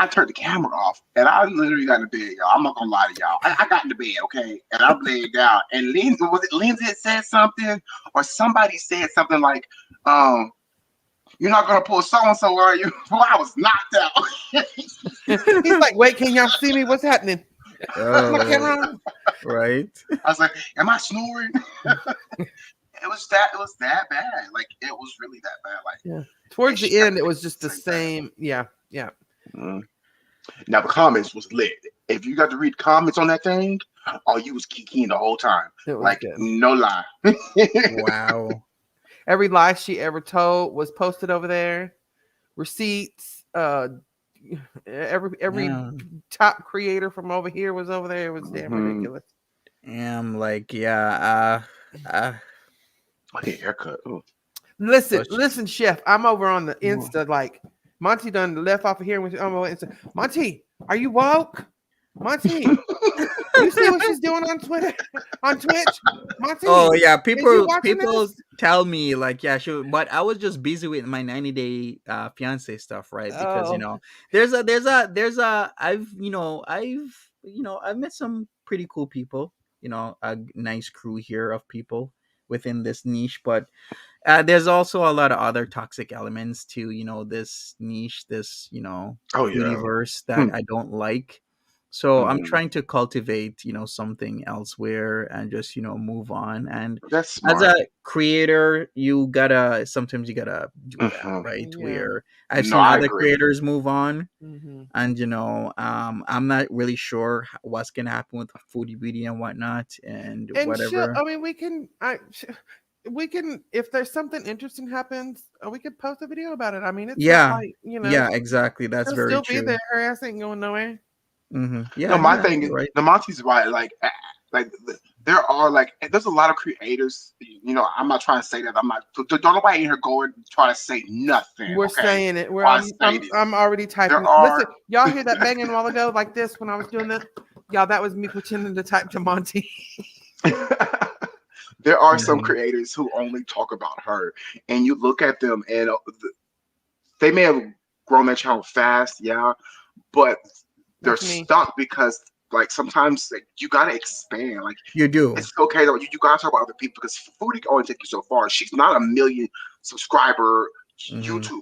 turned the camera off, and I literally got in the bed, y'all. I'm not gonna lie to y'all. I got in the bed, okay, and I'm laying down. And Lindsay that said something, or somebody said something like, "You're not gonna pull so and so, are you?" Well, I was knocked out. He's like, wait, can y'all see me? What's happening? Put my Oh, camera on. right. I was like, "Am I snoring?" It was that bad. Like it was really that bad. Like Yeah. Towards and the she end, kept it it was just the same thing. same. Yeah. Yeah. Mhm. Now the comments was lit. If you got to read comments on that thing, oh, you was kikiing the whole time. It was Like good. no lie. Wow. Every lie she ever told was posted over there. Receipts. Every Yeah. top creator from over here was over there. It was damn Mhm. ridiculous. I'm like, yeah, I need a haircut. Ooh. Listen, Chef. I'm over on the Well, Insta. Like Monty done left off of here. I'm over on Insta. Monty, are you woke? Monty, you see what she's doing on Twitter, on Twitch? Monty, oh yeah, is you people watching people this? tell me like, yeah, sure, but I was just busy with my 90-day fiance stuff, right? Because Oh, I've met some pretty cool people, a nice crew here of people within this niche, but there's also a lot of other toxic elements to this niche, this Oh yeah. foodieverse Hmm. that I don't like. So I'm Mhm. trying to cultivate something elsewhere and just move on. And That's as a smart. creator, sometimes you gotta do that, Mhm. right? yeah. Where I've No, seen I other agree. creators move on, Mm-hmm. and I'm not really sure what's gonna happen with Foodie Beauty and whatnot and And she'll. whatever. I mean, we can. If there's something interesting happens, we could post a video about it. I mean, it's not Yeah, like yeah, exactly. That's she'll very still be there. true. Her ass ain't going nowhere. No, Yeah, my yeah, thing you're is, right. the Monty's right. Like there are like, there's a lot of creators. I'm not trying to say that. I'm not. Don't nobody in here going try to say nothing. We're Okay, saying it. Where why I say this? I'm already There typing. Listen, are y'all hear that banging a while ago, like this when I was doing that? Y'all, that was me pretending to type to Monty. there are some Mhm. creators who only talk about her, and you look at them, and they may have grown their channel fast, yeah, but they're That's me. stuck because like sometimes like, you gotta expand. Like You do. it's okay though. You gotta talk about other people because Foodie can only take you so far. She's not a million subscriber Hmm. YouTuber,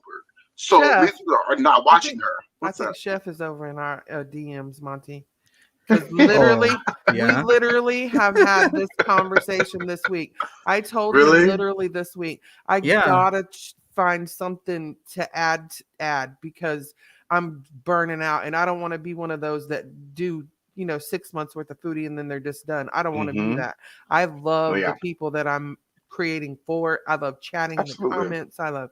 so many Chef, people are not I watching think her. I What's think up? Chef is over in our DMs, Monty. Because Oh, we yeah. literally have had this conversation this week. I told him Really? literally this week, I Yeah. gotta find something to add because I'm burning out and I don't want to be one of those that do 6 months worth of foodie and then they're just done. I don't want to be Mm-hmm. that. I Oh love the yeah, people that I'm creating for. I love chatting in the absolutely. comments. I love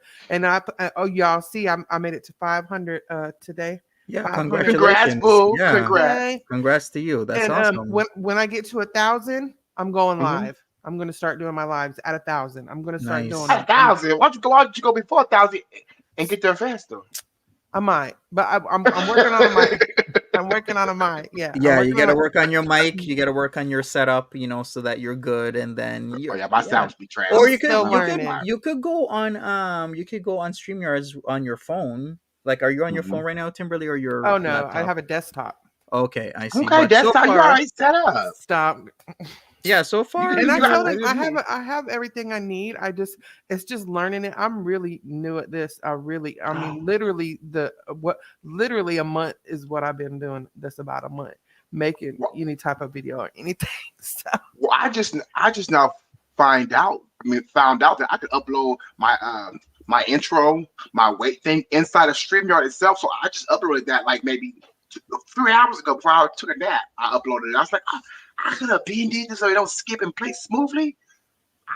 oh y'all see I made it to 500 today. Yeah, 500. Congrats, congratulations. boo! Yeah. Congrats. Yay. Congrats to you. That's And awesome. when I get to 1,000, I'm going Mm-hmm. live. I'm gonna start doing my lives at 1,000. I'm gonna start doing Nice. At a them. I'm, thousand. Why don't you go out? You go before 1,000 and get there faster. I might, but I'm working on a mic. I'm working on a mic. Yeah, I'm Yeah, you working on got to my. work on your mic, you got to work on your setup, so that you're good, and then Oh you yeah, my yeah. sounds be I'm Or trash. you could still I'm you not gonna could lie. learning. you could go on StreamYards on your phone. Like, are you on your Mm-hmm. phone right now, Timberly, or your Oh no, I laptop? have a desktop. Okay, I see. Okay, But that's so how you far, already set up. Stop. yeah, so far, And I You got. told him I have everything I need. It's just learning it. I'm really new at this. I mean literally literally a month is what I've been doing. That's about a month making Well, any type of video or anything. So I just now found out that I could upload my intro, my weight thing inside of StreamYard itself. So I just uploaded that like maybe 3 hours ago before I took a nap. I uploaded it. I was like, oh, I could have been this so it don't skip and play smoothly.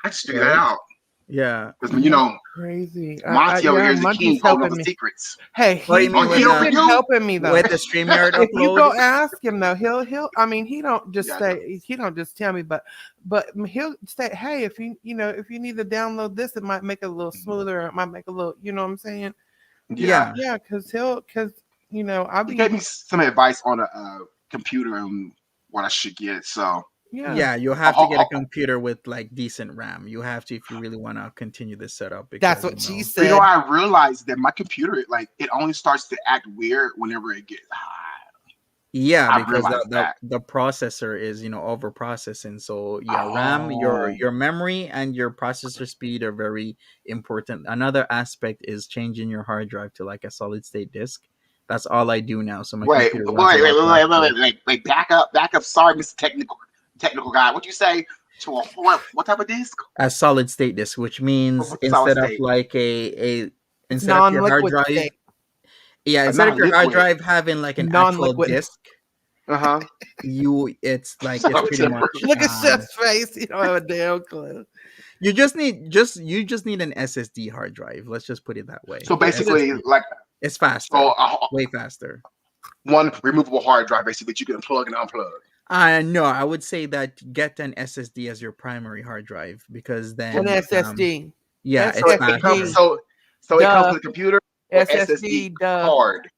I just figured that right? out Yeah. because that's crazy. Monty over Yeah, here is the king Monty's holding all helping the me. secrets. Hey, What do you mean Oh, he with he's over been you? helping me though. with the StreamYard If you upload? go ask him though, he'll I mean he don't just Yeah, I know. say he don't just tell me, but he'll say, hey, if if you need to download this, it might make it a little smoother, or it might make a little, you know what I'm saying? Yeah. Yeah. Yeah, because I'll He gave be me some advice on a computer and what I should get. So, yeah. Yeah, you have to get a computer with like decent RAM. You have to if you really want to continue this setup That's because what she but said. I realized that my computer, like, it only starts to act weird whenever it gets high. yeah, I because realized that. the processor is over processing. So yeah, RAM, Oh, your memory and your processor speed are very important. Another aspect is changing your hard drive to like a solid state disk. That's all I do now, so my wait, computer wait, runs a wait, lot wait, wait, faster. wait, wait, wait, back up. Sorry, Mr. Technical guy. What'd you say? To a what type of disc? A solid state disk, which means Solid instead of state. like a It's instead of your hard non-liquid drive, state. yeah, instead of Not your hard liquid. drive having like an actual Non-liquid. disk, Uh-huh. it's like So it's pretty temper. much Look at Chef's face. You don't have a damn clue. you just need an SSD hard drive. Let's just put it that way. So basically, SSD. like, It's faster, so way faster. one removable hard drive, basically, that you can plug and unplug. No, I would say that get an SSD as your primary hard drive because then An SSD. yeah, SSD. it's It faster. comes, so it comes with a computer or SSD hard.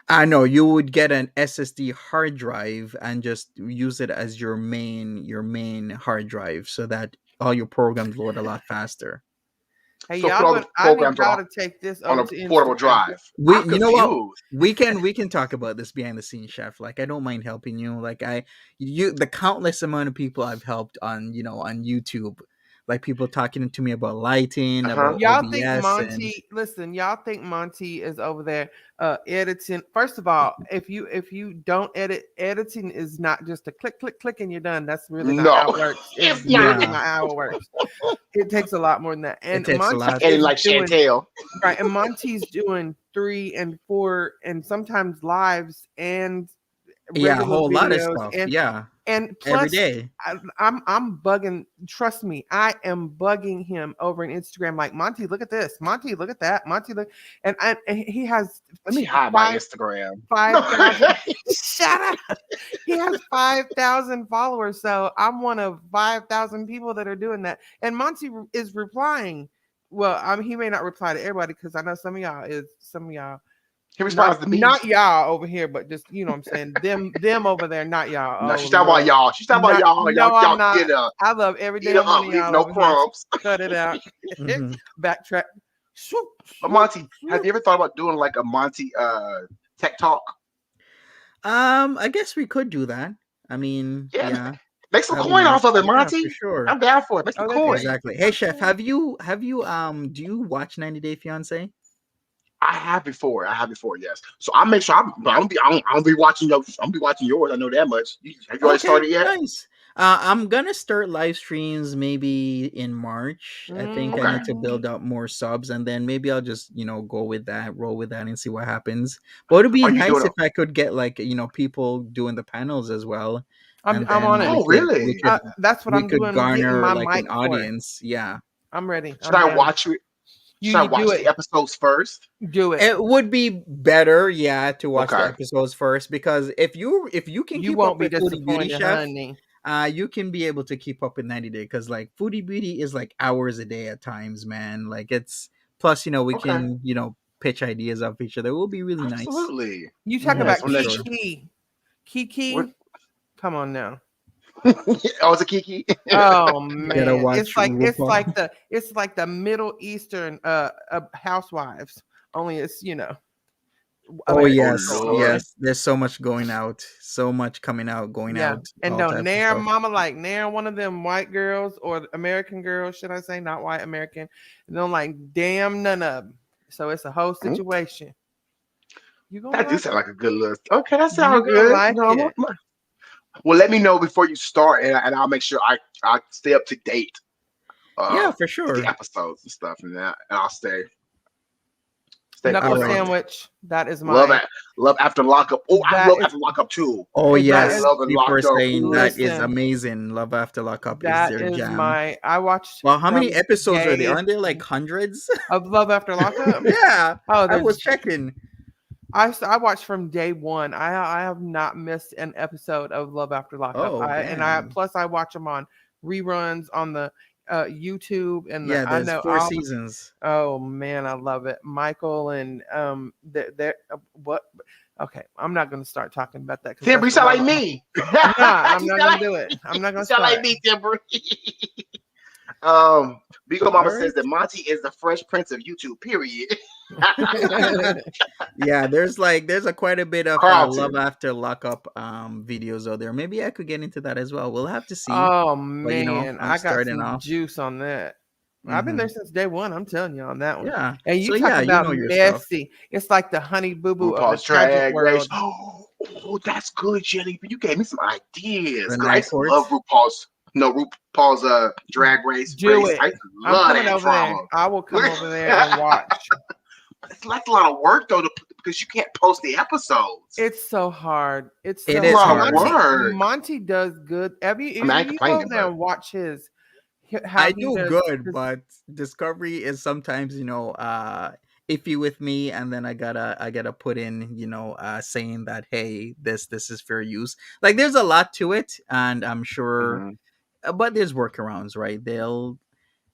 I know you would get an SSD hard drive and just use it as your main hard drive so that all your programs load a lot faster. Hey, So put y'all, all the I need programs y'all to take this on over a to portable Instagram. drive. I'm You know what? confused. We can talk about this behind the scenes, chef. Like I don't mind helping you. Like the countless amount of people I've helped on on YouTube, like people talking to me about lighting, about Y'all OBS, think and Monty? Listen, y'all think Monty is over there editing? First of all, if you don't edit, editing is not just a click, click, click, and you're done. That's really not how it No, works. it's Really not. not how it works. It takes a lot more than that. And takes a Monty lot. And is like doing Chantel. right, and Monty's doing 3 and 4 and sometimes lives and a regular whole lot of videos stuff. and Every plus day. I'm bugging. Trust me, I am bugging him over on Instagram. Like, Monty, look at this. Monty, look at that. Monty, look, and he has. Let me hide my Instagram. 5,000. Shut up. He has 5,000 followers, so I'm one of 5,000 people that are doing that. And Monty is replying. Well, he may not reply to everybody because I know some of y'all. He responds to me. Not y'all over here, but just what I'm saying. Them over there, not y'all. No, she's talking about y'all. She's talking about y'all. No, I'm not. Get up. I love every Get damn one up. of Leave y'all. no over here. crumbs. Cut it out. Mhm. Backtrack. Swoop, But swoop, Monty, have swoop. you ever thought about doing like a Monty tech talk? I guess we could do that. I mean, Yeah. yeah, Make some that'd be coin nice. off of it, Yeah, Monty. for sure. I'm down for it. Make some Oh, coin. Exactly. Hey, chef, have you do you watch 90 Day Fiance? I have before. Yes. So I make sure I'm be watching your. I'm be watching yours. I know that much. Have you already started yet? Nice. I'm gonna start live streams maybe in March. I think I need to build up more subs, and then maybe I'll just roll with that, and see what happens. But it'd be Are you nice doing if I could get like people doing the panels as well. I'm And then on it. Oh, really? That's what we I'm could doing. Getting garner my like mic an for it. audience. Yeah. I'm ready. Should I watch it? Should I watch do the it. episodes first? Do it. It would be better, to watch the Okay. episodes first because if you can You keep won't up be with Foodie Beauty, disappointed, chef, honey. you can be able to keep up with 90 Day because like Foodie Beauty is like hours a day at times, man. Like it's plus we Okay. can pitch ideas off each other. It will be really nice. Absolutely. You talk Yeah, about for sure. Kiki. What? Come on now. Oh, it's a Kiki. Oh gotta man, watch it's like RuPaul. it's like the Middle Eastern housewives. Only it's Oh American. yes, Lord. yes. There's so much going out, so much coming out, going Yeah, out. and all don't types of nair stuff. mama like nair one of them white girls or American girls, should I say, not white American. And don't like damn none of them. So it's a whole situation. You gonna That do like sound like a good list. Okay, that You sounds gonna good. like No, it. well, let me know before you start, and I'll make sure I stay up to date. Yeah, for with sure. the episodes and stuff, and I'll stay knuckle Alright. sandwich? That is Love my Love After Lockup. Oh, I That love is- After Lockup too. Oh Hey, that yes, is- Love and people are Locked Up. saying that is Listen. amazing. Love After Lockup that is their is jam. my I watched Well, how many from episodes are there? day Aren't there like hundreds? of Love After Lockup. Yeah, Oh, I there's was checking. I watched from day one. I have not missed an episode of Love After Lockup. Oh, damn. Plus I watch them on reruns on the YouTube and Yeah, I there's know 4 all. seasons. Oh man, I love it. Michael and they're what? Okay, I'm not going to start talking about that. 'cause Timber, you that's sound a like lot- me. I'm You not sound going like- to do it. I'm not You going to sound start. like me, Timber. Bigo Mama Alright. says that Monty is the Fresh Prince of YouTube. Period. Yeah, there's quite a bit of Carlton. Love After Lockup videos out there. Maybe I could get into that as well. We'll have to see. Oh But, man, I'm I got starting some off. juice on that. I've been Mhm. there since day one. I'm telling you on that one. Yeah. And you So, talk yeah, about your stuff. messy. It's like the Honey Boo Boo of RuPaul's the pageant Drag Race. world. Oh, that's good, Jelly. You gave me some ideas. The 'Cause I night used to love court. RuPaul's. No, RuPaul's drag race. Do it. I used to I'm love coming that over there. drama. I will come over there and watch. It's like a lot of work though, because you can't post the episodes. It's so hard. It's It so a is lot hard. of hard. work. Monty does good. I mean, I ain't You go over complaining, there but and watch how I he do does. good, but Discovery is sometimes, iffy with me, and then I gotta put in, saying that, hey, this is fair use. Like, there's a lot to it, and I'm sure, mhm. but there's workarounds, right?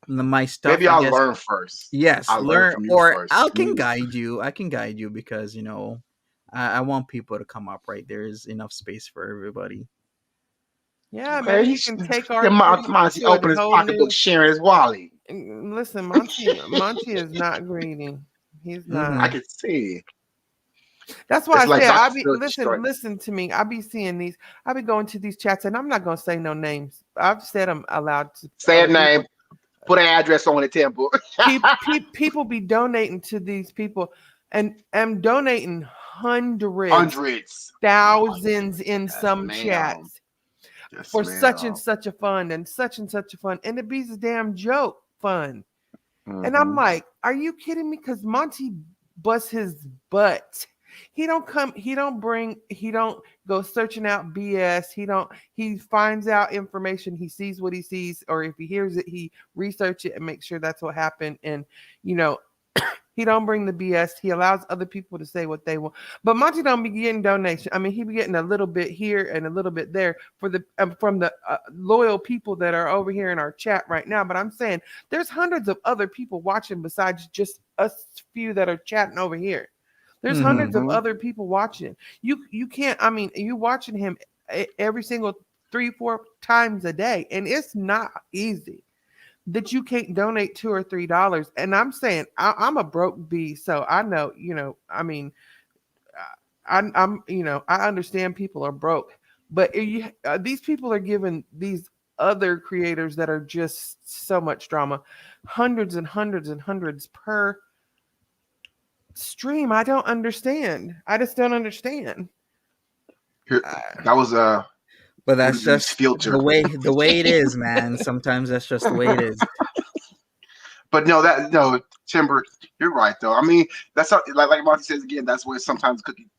My stuff, Maybe I I'll guess. learn first. Yes, I'll learn learn, from you or first. I can guide you. I can guide you because, I want people to come up, right? There's enough space for everybody. Yeah, Man, maybe you can take our the food Monty to a open his whole pocketbook, new. sharing his wallet. Listen, Monty is not greedy. He's I not. Hmm. can see. That's why I It's like said Dr. I be Phil listen, destroyed. listen to me. I be seeing these. I be going to these chats, and I'm not gonna say no names. I've said them aloud to Say a other name, people. put an address on the temple. People be donating to these people, and am donating hundreds, Hundreds. Oh, thousands in yes, some ma'am. chats Yes, for such and ma'am. such a fund and such a fund, and it be a damn joke fund. And I'm Hmm. like, are you kidding me? Because Monty busts his butt. He don't come, he don't go searching out BS. He finds out information, he sees what he sees, or if he hears it, he research it and make sure that's what happened. And you know, he don't bring the BS. He allows other people to say what they want. But Monty don't be getting donation. I mean, he be getting a little bit here and a little bit there for the from the loyal people that are over here in our chat right now. But I'm saying there's hundreds of other people watching besides just us few that are chatting over here. There's Hmm. hundreds of Hmm. other people watching. You can't. I mean, you watching him every single 3-4 times a day, and it's not easy that you can't donate $2 or $3. And I'm saying I'm a broke bee, so I know, I mean, I understand people are broke, but these people are giving these other creators that are just so much drama, hundreds and hundreds and hundreds per stream. I don't understand. I just don't understand. Here, Uh, that was But Foodie that's Beauty's just filter. the way it is, man. Sometimes that's just the way it is. But no, Timber, you're right though. I mean, that's how, like Monty says again. That's where sometimes the cookie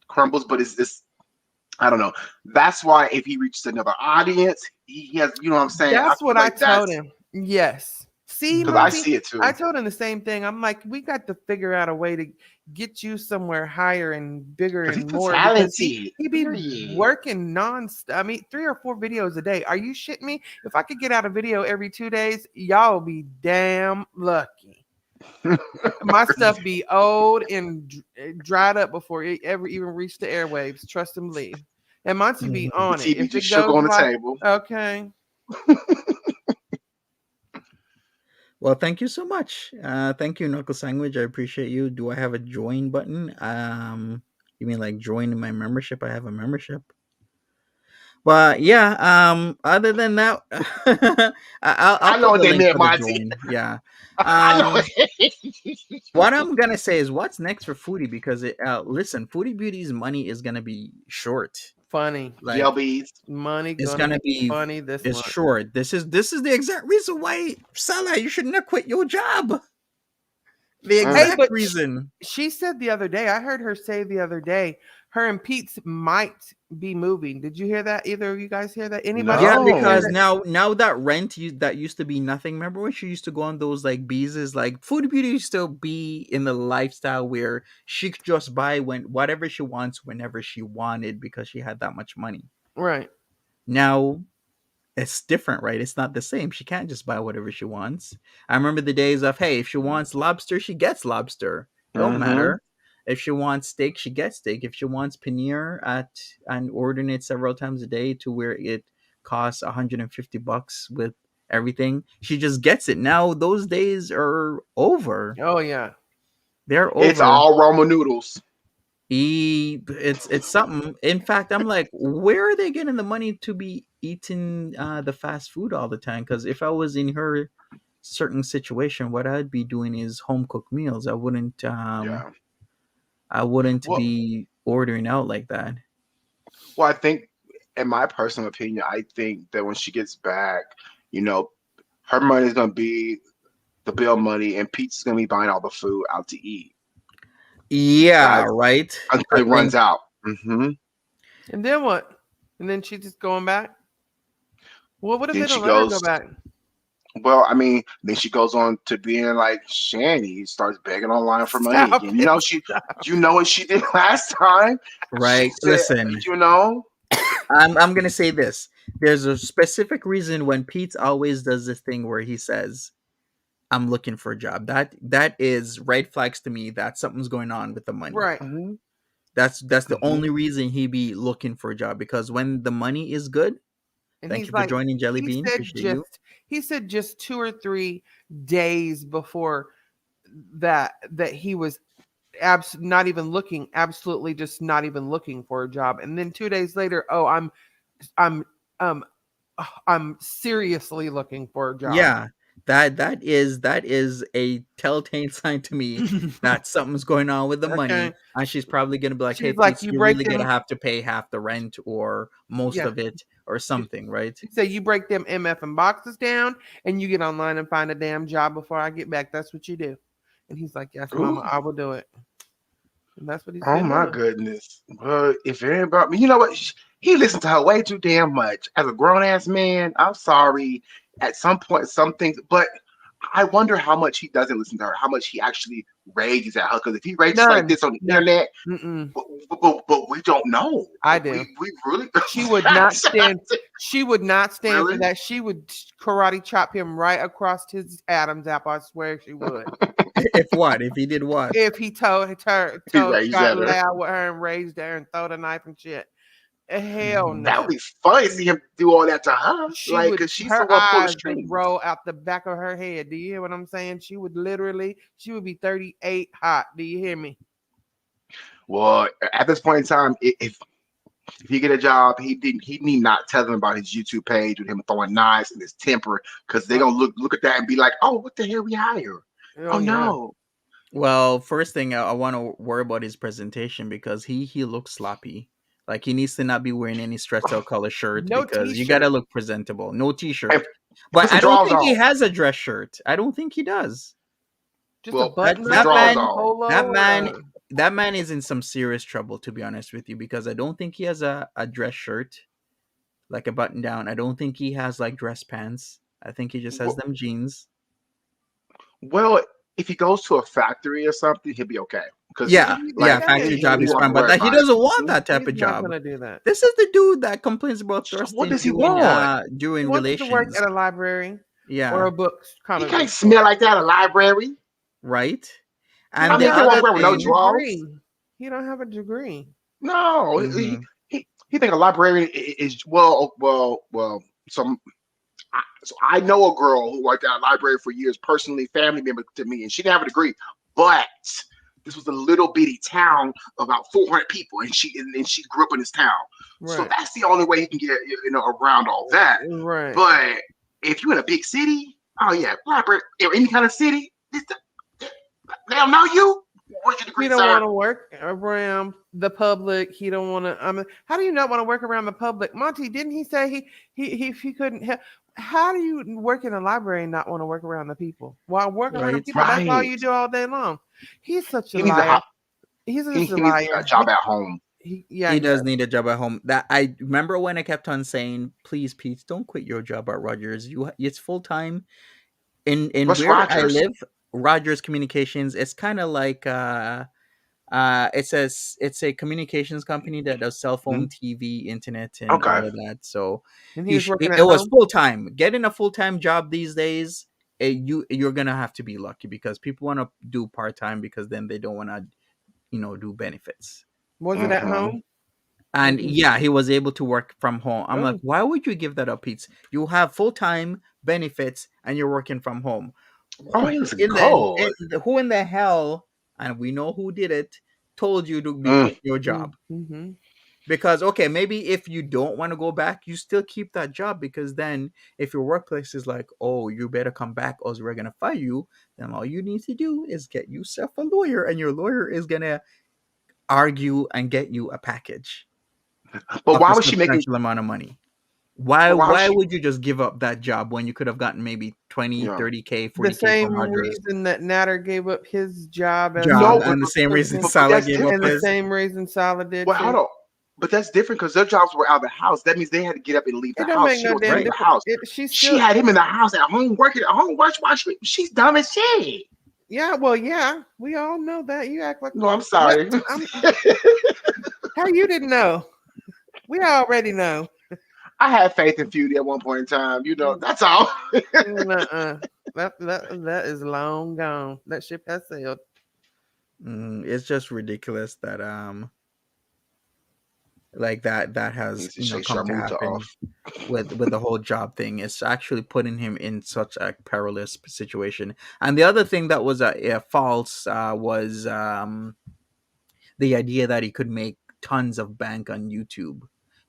crumbles. But it's I don't know. That's why if he reaches another audience, he has. You know what I'm saying? I That's feel what I like told that's him. Yes. See, because I Mhm. Monty, see it I too. told him the same thing. I'm like, we got to figure out a way to get you somewhere higher and bigger Because and he's more because he talented. he be Period. working non-stop. I mean, 3 or 4 videos a day. Are you shitting me? If I could get out a video every 2 days, y'all be damn lucky. My stuff be old and dried up before it ever even reached the airwaves. Trust and believe. And Monty be Mhm. on it. TV If just it shook goes on the live, table. okay. Well, thank you so much. Thank you, Knuckle Sandwich. I appreciate you. Do I have a join button? You mean like join my membership? I have a membership. But yeah, other than that, I'll I know put what the they link meant, for the Monty. join. Yeah. I know. Um, what I'm gonna say is, what's next for Foodie? Because listen, Foodie Beauty's money is gonna be short. Funny. Gel Like, beads. Money it's gonna gonna be be funny this it's month. short. This is the exact reason why, Salah, you shouldn't have quit your job. The Mm. Hey, exact but reason. she said the other day, I heard her say the other day, her and Pete's might be moving. Did you hear that? Either of you guys hear that? Anybody Yeah, else hear No. because that? now that that used to be nothing. Remember when she used to go on those like beeses? Like, Food Beauty used to be in the lifestyle where she could just buy when whatever she wants whenever she wanted because she had that much money. Right. Now it's different, right? It's not the same. She can't just buy whatever she wants. I remember the days of, hey, if she wants lobster, she gets lobster. Don't Mm-hmm. matter. If she wants steak, she gets steak. If she wants paneer and ordering it several times a day to where it costs $150 with everything, she just gets it. Now those days are over. Oh yeah. They're It's over. all Roman noodles. It's something. In fact, I'm like, where are they getting the money to be eating the fast food all the time? Because if I was in her certain situation, what I'd be doing is home cooked meals. Yeah. I wouldn't Well, be ordering out like that. well, I think in my personal opinion, I think that when she gets back, you know, her money is gonna be the bill money, and Pete's gonna be buying all the food out to eat. Yeah, That's right. until I it runs think out. Hmm. And then what? And then she's just going back. Well, what if Then they she don't let her go goes. back? Well, I mean, then she goes on to being like Shanny, starts begging online for money Stop again. You it! know, Stop. you know what she did last time? She right. said, Listen, you know, I'm gonna say this. There's a specific reason when Pete always does this thing where he says, "I'm looking for a job." That is red flags to me that something's going on with the money. Right. hmm That's the hmm only reason he be looking for a job, because when the money is good, And thank he's you for like, joining Jelly he Bean. said Appreciate you. just he said just 2 or 3 days before that he was not even looking, absolutely just not even looking for a job. And then 2 days later, oh, I'm um I'm seriously looking for a job. Yeah, that is a telltale sign to me that something's going on with the money, Okay. and she's probably gonna be like, "Hey, She's like, Pete, you you're break really gonna them. have to pay half the rent or most Yeah. of it or She, something, right?" she said, you break them MF and boxes down and you get online and find a damn job before I get back. That's what you do. And he's like, yes, mama, ooh, I will do it. And that's what he's oh been my doing. goodness. But if it ain't about me, you know what? He listened to her way too damn much. As a grown ass man, I'm sorry. At some point, some things, but I wonder how much he doesn't listen to her, how much he actually rages at her. Because if he rages like None. this on the No. internet, Mm-mm. but we don't know. I do. We really She would not stand. That's it. She would not stand for Really? that. She would karate chop him right across his Adam's apple. I swear she would. If what? If he did what? If he He raised got at her. loud with her and raised her and throw the knife and shit. Hell Mhm. That would no. be fun to see him do all that to her. She Like, would, cause she's the her one pulling eyes would strings. roll out the back of her head. Do you hear what I'm saying? She would literally, she would be 38 hot. Do you hear me? Well, at this point in time, if he get a job, he need not tell them about his YouTube page with him throwing knives and his temper, because they're Oh, gonna look at that and be like, oh, what the hell we hire? oh Oh yeah. no. Well, first thing I want to worry about his presentation, because he looks sloppy. Like he needs to not be wearing any stretched out color shirt, No because you gotta t-shirt. look presentable. No And t-shirt, but put some I don't drawers think he on. has a dress shirt. I don't think he does. Just a Well, That button put some that up drawers or a man, on. that polo or man, a, that man is in some serious trouble, to be honest with you, because I don't think he has a dress shirt, like a button down. I don't think he has like dress pants. I think he just has Well, them jeans. well, if he goes to a factory or something, he'll be okay. Because Yeah, he yeah, like doesn't factory he, do job he is won't have fine, to that. but worry that, he about it. doesn't want Mhm. that type He's of not job. gonna do that. This is the dude that complains about So what thrusting does he during want? He during wants to work relations. at a library or Yeah, a book He comic can't book store. smell like that in a library. right. He I And don't the mean, he have won't other wear no a thing, drawers. degree. He don't have a degree. No, mhm, he think a librarian is well. So I know a girl who worked at a library for years, personally, family member to me, and she didn't have a degree, but this was a little bitty town of about 400 people, and she grew up in this town. So Right. that's the only way he can get around all that. Right. But if you're in a big city, oh yeah, library or any kind of city, they don't know you. What's your He degree, don't sir? want to work around the public. He don't want to. I mean, how do you not want to work around the public, Monty? Didn't he say he couldn't help? How do you work in a library and not want to work around the people? While working around the right. people, that's all Right. you do all day long. He's such a He needs a liar. hot. He's just a He needs a liar. job at home. Yeah, He he does does. need a job at home. That I remember when I kept on saying, "Please, Pete, don't quit your job at Rogers. It's full time." In What's where I Rogers? live, Rogers Communications. It's kind of like it's a communications company that does cell phone, Mhm. TV, internet, and Okay. all of that. So And he was working it at was home. full time. Getting a full time job these days, you're gonna have to be lucky, because people want to do part time, because then they don't want to do benefits. Was it at hmm home? Was And he? yeah, he was able to work from home. I'm like, Oh, why would you give that up, Pete? You have full time benefits and you're working from home. Oh, Who he was in good. who in the hell, and we know who did it, told you to be Mm. quitting your job? mm-hmm. Because okay, maybe if you don't want to go back, you still keep that job, because then if your workplace is like, oh, you better come back or else we're gonna fire you, then all you need to do is get yourself a lawyer, and your lawyer is gonna argue and get you a package. But of why a was she making? substantial amount of money. Why But why was why she? would you just give up that job when you could have gotten maybe 20, Yeah. 30K, The 40K same from Rogers reason that Natter gave up his job as job, No, a but and the same reason assistant, but Salah that's gave up and the different. his. same reason Salah did But hold too. on. But that's different because their jobs were out of the house. That means they had to get up and leave the It don't house. make She no don't damn leave Right. the difference. house. She's She still, had him in the house at home, working at home. Watch. She's dumb as shit. yeah. Well, yeah, we all know that. You act like No, I'm what? sorry. How you didn't know? We already know. I had faith in Feud at one point in time. That's all. Nuh-uh. That is long gone. That ship has sailed. It's just ridiculous that like that He has needs to shake come to Sharmuta happen off. with the whole job thing. It's actually putting him in such a perilous situation. And the other thing that was false was the idea that he could make tons of bank on YouTube.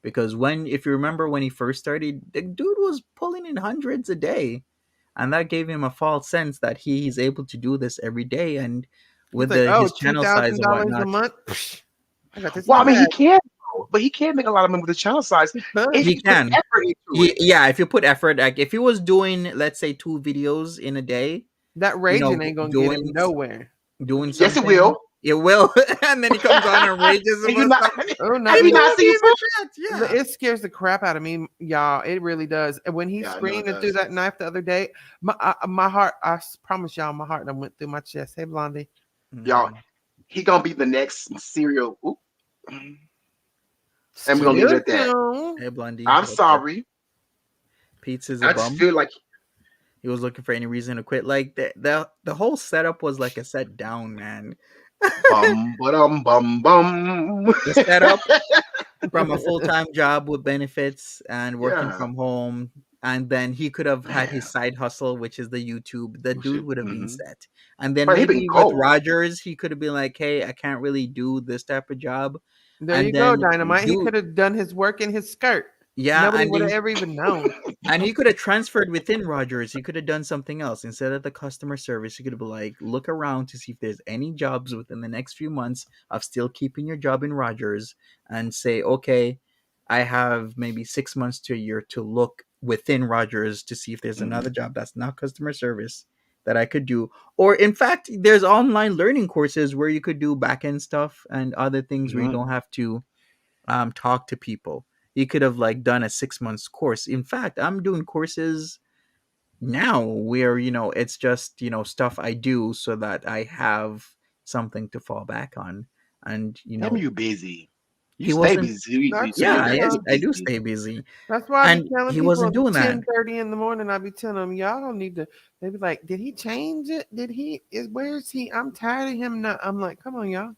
Because if you remember when he first started, the dude was pulling in hundreds a day, and that gave him a false sense that he's able to do this every day. And He's with like, oh, his two channel size thousand and dollars a whatnot, month. Psh, I got this in Well, the I mean, he bag. can, but he can make a lot of money with the channel size if he he put can. effort into it. Yeah, if you put effort, like if he was doing, let's say, 2 videos in a day, That raging ain't gonna get him doing nowhere. Yes, it something, will. it will. And then he comes on and rages Have you about not? something. Oh no, Have you not seen Even footage? that, yeah. it scares the crap out of me, y'all. It really does. And when he Yeah, I know it screamed and threw does. that knife the other day, my heart, promise y'all, my heart done went through my chest. Hey, Blondie. Y'all, Mhm. he gonna be the next serial. Oop. And we're gonna leave Still it at that. Hey, Blondie, I'm what's up? sorry. Pete's is a I just bum. feel like He was looking for any reason to quit. Like the whole setup was like a set down, man. bum bum bum. The setup from a full-time job with benefits and working Yeah, from home, and then he could have had his man. side hustle, which is the YouTube. The dude would have been Mm-hmm. set. And then But he been maybe with cold. Rogers, he could have been like, hey, I can't really do this type of job. There And you go, then Dynamite. He dude, could have done his work in his skirt. yeah, Nobody would have ever even known. and he could have transferred within Rogers. He could have done something else instead of the customer service. He could have been like, look around to see if there's any jobs within the next few months of still keeping your job in Rogers, and say, okay, I have maybe 6 months to a year to look within Rogers to see if there's Mhm. another job that's not customer service that I could do. Or in fact, there's online learning courses where you could do back end stuff and other things where you Mhm. don't have to talk to people. You could have like done a 6 months course. In fact, I'm doing courses now where it's just stuff I do so that I have something to fall back on. And Damn, you busy. You he stay wasn't. busy. You That's say Yeah, that. yes, You're why. I do busy. stay busy, That's why I be and telling he people wasn't at doing that. 10:30 in the morning. I be telling them, y'all don't need to. They be like, did he change it? Where is he? I'm tired of him now. I'm like, come on, y'all.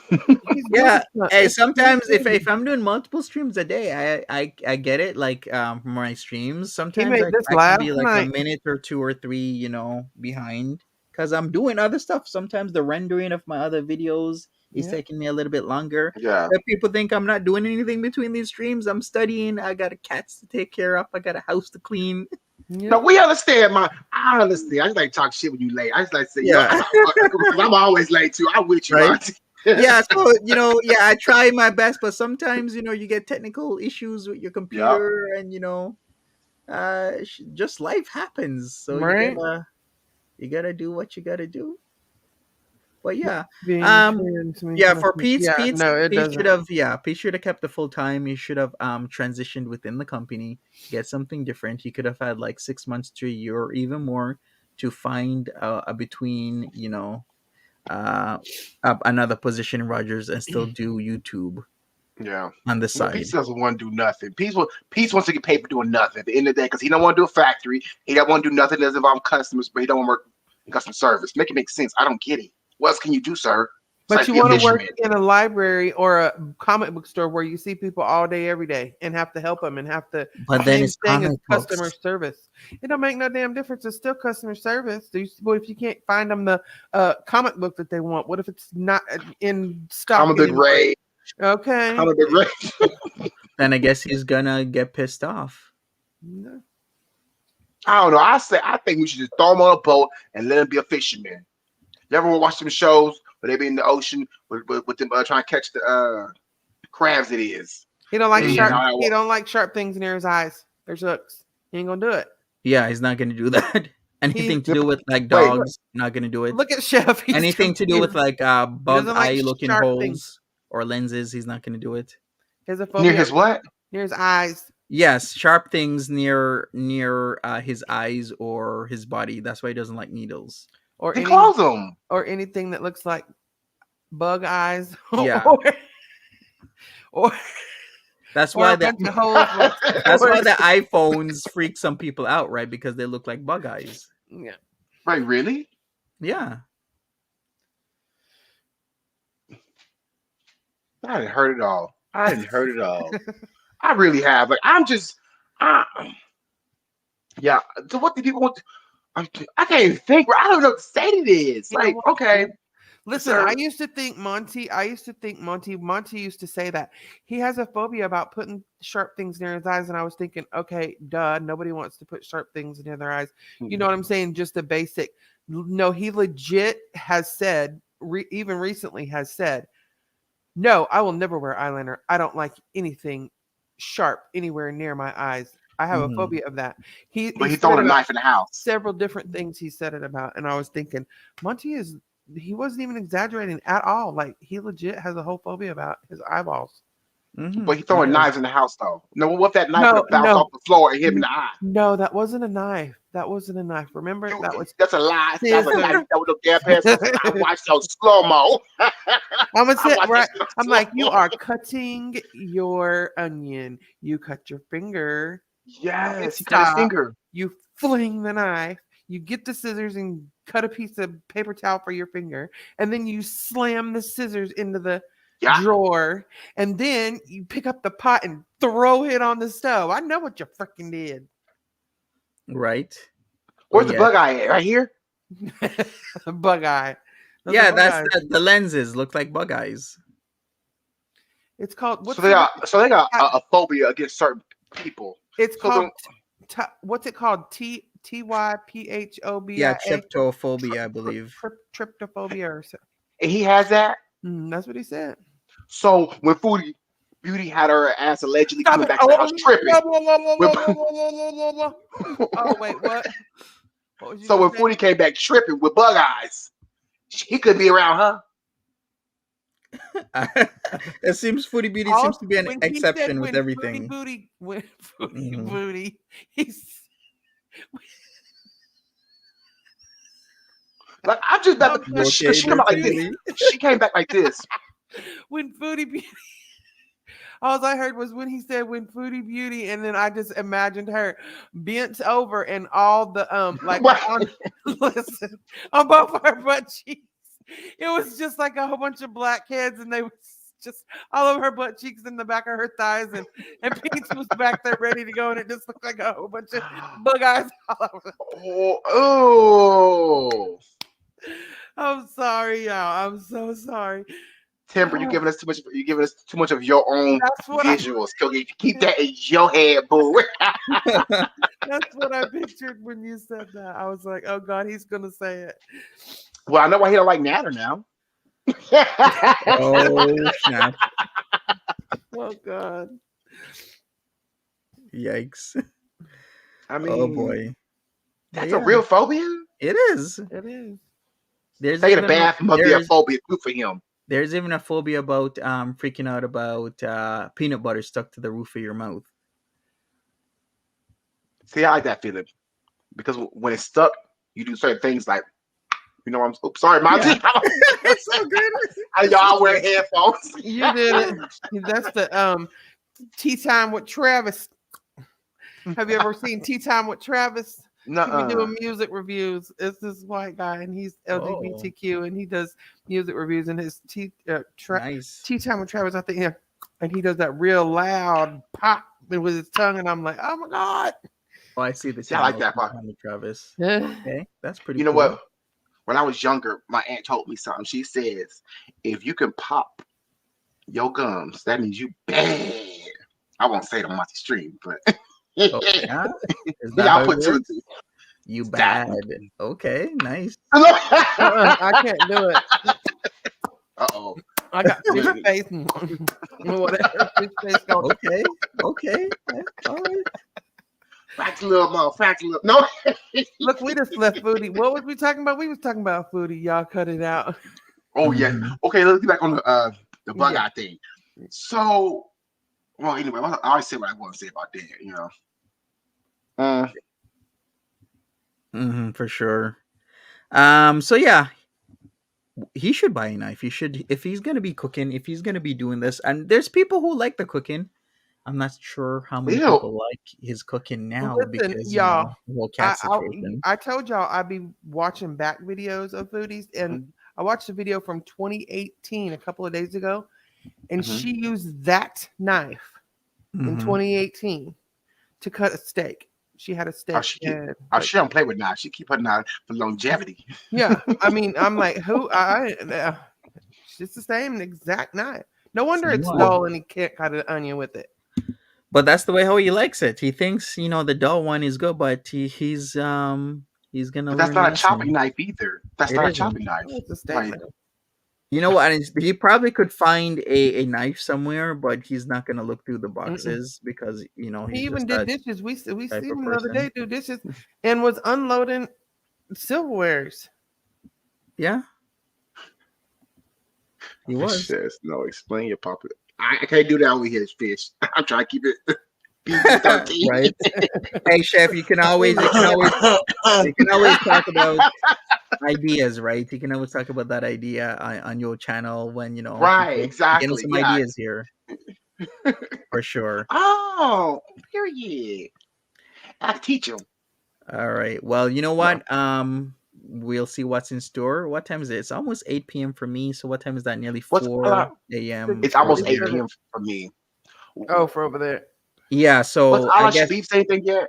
He's doing Yeah. something. Hey, It's sometimes if 10:30. I'm doing multiple streams a day, I get it. Like for my streams, He sometimes made this I can last be like a night. minute or two or three, behind because I'm doing other stuff. Sometimes the rendering of my other videos is Yeah. taking me a little bit longer. Yeah. But people think I'm not doing anything between these streams. I'm studying. I got cats to take care of. I got a house to clean. No, Yeah. we understand, man. I understand. I just like to talk shit when you late. I just like to say, Yeah. because I'm always late too. I'm with you, Right. man. Yeah, so yeah, I try my best, but sometimes you get technical issues with your Yeah. computer, and just life happens. So you Right. gotta do what you gotta do. But yeah, Being um, trans means yeah, for nothing. Pete's, Yeah. No, it Pete should doesn't. have, Pete should have kept the full time. He should have transitioned within the company, get something different. He could have had like 6 months to a year or even more to find a between uh another position in Rogers and still do YouTube Yeah. on the Well, side. Peace doesn't want to do nothing. Peace wants to get paid for doing nothing at the end of the day because he don't want to do a factory. He don't want to do nothing that doesn't involve customers, but he don't want to work customer service. Make it make sense. I don't get it. What else can you do, sir? It's But like you be a want to work fisherman. in a library or a comic book store where you see people all day, every day, and have to help them and have to. But then Same it's thing as comic customer books. service. It don't make no damn difference. It's still customer service. Well, if you can't find them the comic book that they want, what if it's not in stock Comic book anymore? Ray. Okay. Comic book Ray. Then I guess he's gonna get pissed off. No. I don't know. I think we should just throw him on a boat and let him be a fisherman. You ever watch some shows where they be in the ocean with them trying to catch the crabs it is. He don't like And sharp. I- He don't like sharp things near his eyes. There's hooks. He ain't gonna do it. Yeah, he's not gonna do that. Anything to do with like Wait, dogs, not gonna do it. Look at Chef. He's Anything to do with confused. like He bug doesn't like eye looking sharp holes things. or lenses, he's not gonna do it. He has a phobia near his what? near his eyes. Yes, sharp things near his eyes or his body. That's why he doesn't like needles. Or They any, close them. or anything that looks like bug eyes. Yeah. or That's or why a the bunch of holes. that's why the iPhones freak some people out, right? Because they look like bug eyes. Yeah. Right, really? Yeah. I didn't hurt it all. I didn't hurt it all. I really have. Like I'm just, yeah. So what do people want? I can't even think. I don't know what to say to this. You know Like, what? okay, Listen, sir. I used to think Monty used to say that he has a phobia about putting sharp things near his eyes. And I was thinking, okay, duh, nobody wants to put sharp things near their eyes. You know what I'm saying? Just a basic. No, he legit has said, even recently has said, no, I will never wear eyeliner. I don't like anything sharp anywhere near my eyes. I have a Mhm. phobia of that. But he's said throwing it a about knife in the house. several different things he said it about. And I was thinking, he wasn't even exaggerating at all. Like he legit has a whole phobia about his eyeballs. Mhm. But he's throwing Yeah. knives in the house, though. No, what if that knife No, would have bounced no. off the floor and hit him in the eye? No, that wasn't a knife. That wasn't a knife. Remember, Dude, that was. that's a lie. That's a Scissors. lie. That was a damn pass. I watched on slow mo. I'm gonna sit watched right. it on I'm like, you slow-mo. are cutting your onion. You cut your finger. Yes, he cut his Stop. finger. You fling the knife. You get the scissors and cut a piece of paper towel for your finger, and then you slam the scissors into the Yeah. drawer, and then you pick up the pot and throw it on the stove. I know what you freaking did. Right. Where's the Yeah. bug eye at? Right here? Bug eye. Those are Yeah, bug that's eyes. the lenses look like bug eyes. It's called what's So they got a phobia against certain people. it's so called what's it called? TYPHOBIA. Yeah, tryptophobia, I believe. Tryptophobia or so. And he has that. That's what he said. So when Foodie Beauty had her ass allegedly coming back to the house tripping. Oh wait, what? What was you So when gonna say? Foodie came back tripping with bug eyes, he could be around her. It seems Foodie Beauty Also, seems to be an when he said exception with when everything. When Foodie Mhm. Beauty, he's Like I'm just about to, Okay, she came out like this. She came back like this. when Foodie Beauty. All I heard was when he said when Foodie Beauty, and then I just imagined her bent over and all the like on, listen, on both her butt cheeks. It was just like a whole bunch of blackheads, and they was just all over her butt cheeks and the back of her thighs, and Peach was back there ready to go, and it just looked like a whole bunch of bug eyes all over. Oh. I'm sorry, y'all. I'm so sorry. Timber, you're giving us too much. You're giving us too much of your own That's what visuals. Keep that in your head, boo. That's what I pictured when you said that. I was like, oh God, he's gonna say it. Well, I know why he don't like Natter now. Oh snap! Oh God. Yikes! I mean, Oh boy, that's Yeah. a real phobia. it is. It is. There's Taking a even bath must be a there's, phobia too for him. there's even a phobia about freaking out about peanut butter stuck to the roof of your mouth. See, I like that feeling because when it's stuck, you do certain things like, you know, oops, sorry, Monty. Yeah. It's so good. Y'all wear headphones. You did it. That's the Tea Time with Travis. Have you ever seen Tea Time with Travis? He be Nuh-uh. doing music reviews. It's this white guy, and he's LGBTQ, and he does music reviews. And his Nice. Tea Time with Travis, I think, yeah, and he does that real loud pop with his tongue, and I'm like, oh my God. Oh, I see the. See, I like channel that part. from Travis. Yeah. Okay, that's pretty. You know cool. what? When I was younger, my aunt told me something. She says, if you can pop your gums, that means you bad. I won't say it on my stream, but Oh, yeah? Is that yeah, how I'll it put two works? and two. You That- bad. Okay, nice. I can't do it. Uh-oh. I got fish face and whatever. Fish face going. Okay. Yeah, all right. Fact a little more. Fact a little. No. Look, we just left Foodie. What was we talking about? We was talking about Foodie. Y'all cut it out. Oh yeah. Mhm. Okay, let's get back on the bug Yeah. eye thing. So, well, anyway, I always say what I want to say about that. You know. For sure. So yeah, he should buy a knife. He should, if he's gonna be cooking, if he's gonna be doing this. And there's people who like the cooking. I'm not sure how many Ew. people like his cooking now Listen, because y'all. the whole cat I situation. I told y'all I'd be watching back videos of Foodies, and I watched a video from 2018 a couple of days ago, and Mhm. she used that knife in Mhm. 2018 to cut a steak. She had a steak. She don't play with knives. She keep her knife for longevity. Yeah, I mean, I'm like, who? It's the same exact knife. No wonder it's Wow. dull, and he can't cut an onion with it. But that's the way how he likes it. He thinks the dull one is good, but he's gonna. But that's learn not a the chopping lesson. knife either. That's It not a isn't. chopping knife. Oh, it's a steak Like, knife. You know what? And he probably could find a knife somewhere, but he's not gonna look through the boxes because He he's even just did that dishes. We type seen of him the other person. day do dishes, and was unloading silverwares. Yeah, he was. says, no, explain your pop. I can't do that over here, fish. I'm trying to keep it PG-13. Right. Hey, chef, you can always talk about ideas, right? You can always talk about that idea on your channel when Right, getting exactly. some Yeah. ideas here for sure. Oh, period. I have to teach him. All right. Well, you know what? We'll see what's in store. What time is it? It's almost 8 p.m. for me. So what time is that? Nearly What's 4 a.m. It's for almost over 8 here. p.m. for me. Oh, for over there. Yeah. What's So I Ala guess Shabib say anything yet?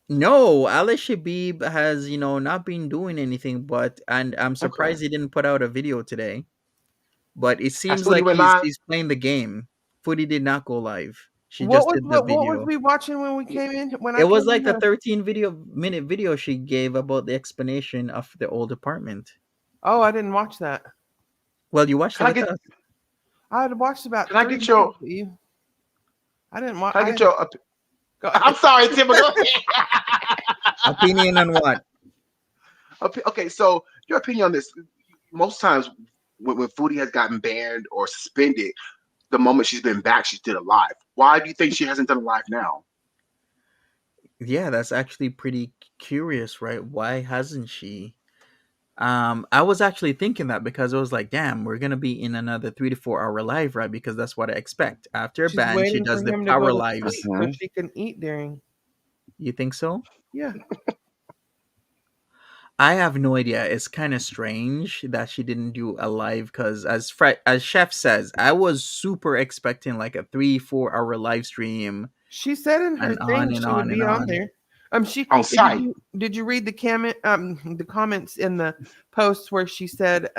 no. Ali Shabib has not been doing anything, and I'm surprised he didn't put out a video today. But it seems Foodie like went live? he's playing the game. Foodie did not go live. She What just was did the what was video. we watching when we came in? When I It was came like in a 13-minute video she gave about the explanation of the old apartment. Oh, I didn't watch that. Well, you watched Can it I with get us. I had watched about. Can I 3 get your minutes with you. I didn't watch. Can I get your Go I'm ahead. sorry, Tim. Go ahead. Opinion on what? Okay, so your opinion on this. Most times when Foodie has gotten banned or suspended, the moment she's been back, she's did a live. Why do you think she hasn't done a live now? Yeah, that's actually pretty curious, right? Why hasn't she? I was actually thinking that because I was like, damn, we're gonna be in another 3 to 4 hour live, right? Because that's what I expect. After a She's ban, she waiting for does the him to power go to lives. sleep so she can eat during. You think so? Yeah. I have no idea. It's kind of strange that she didn't do a live because, as Chef says, I was super expecting like a 3 4 hour live stream She said in her and thing on and she would on and be on on. there. She On site. did you read the the comments in the post where she said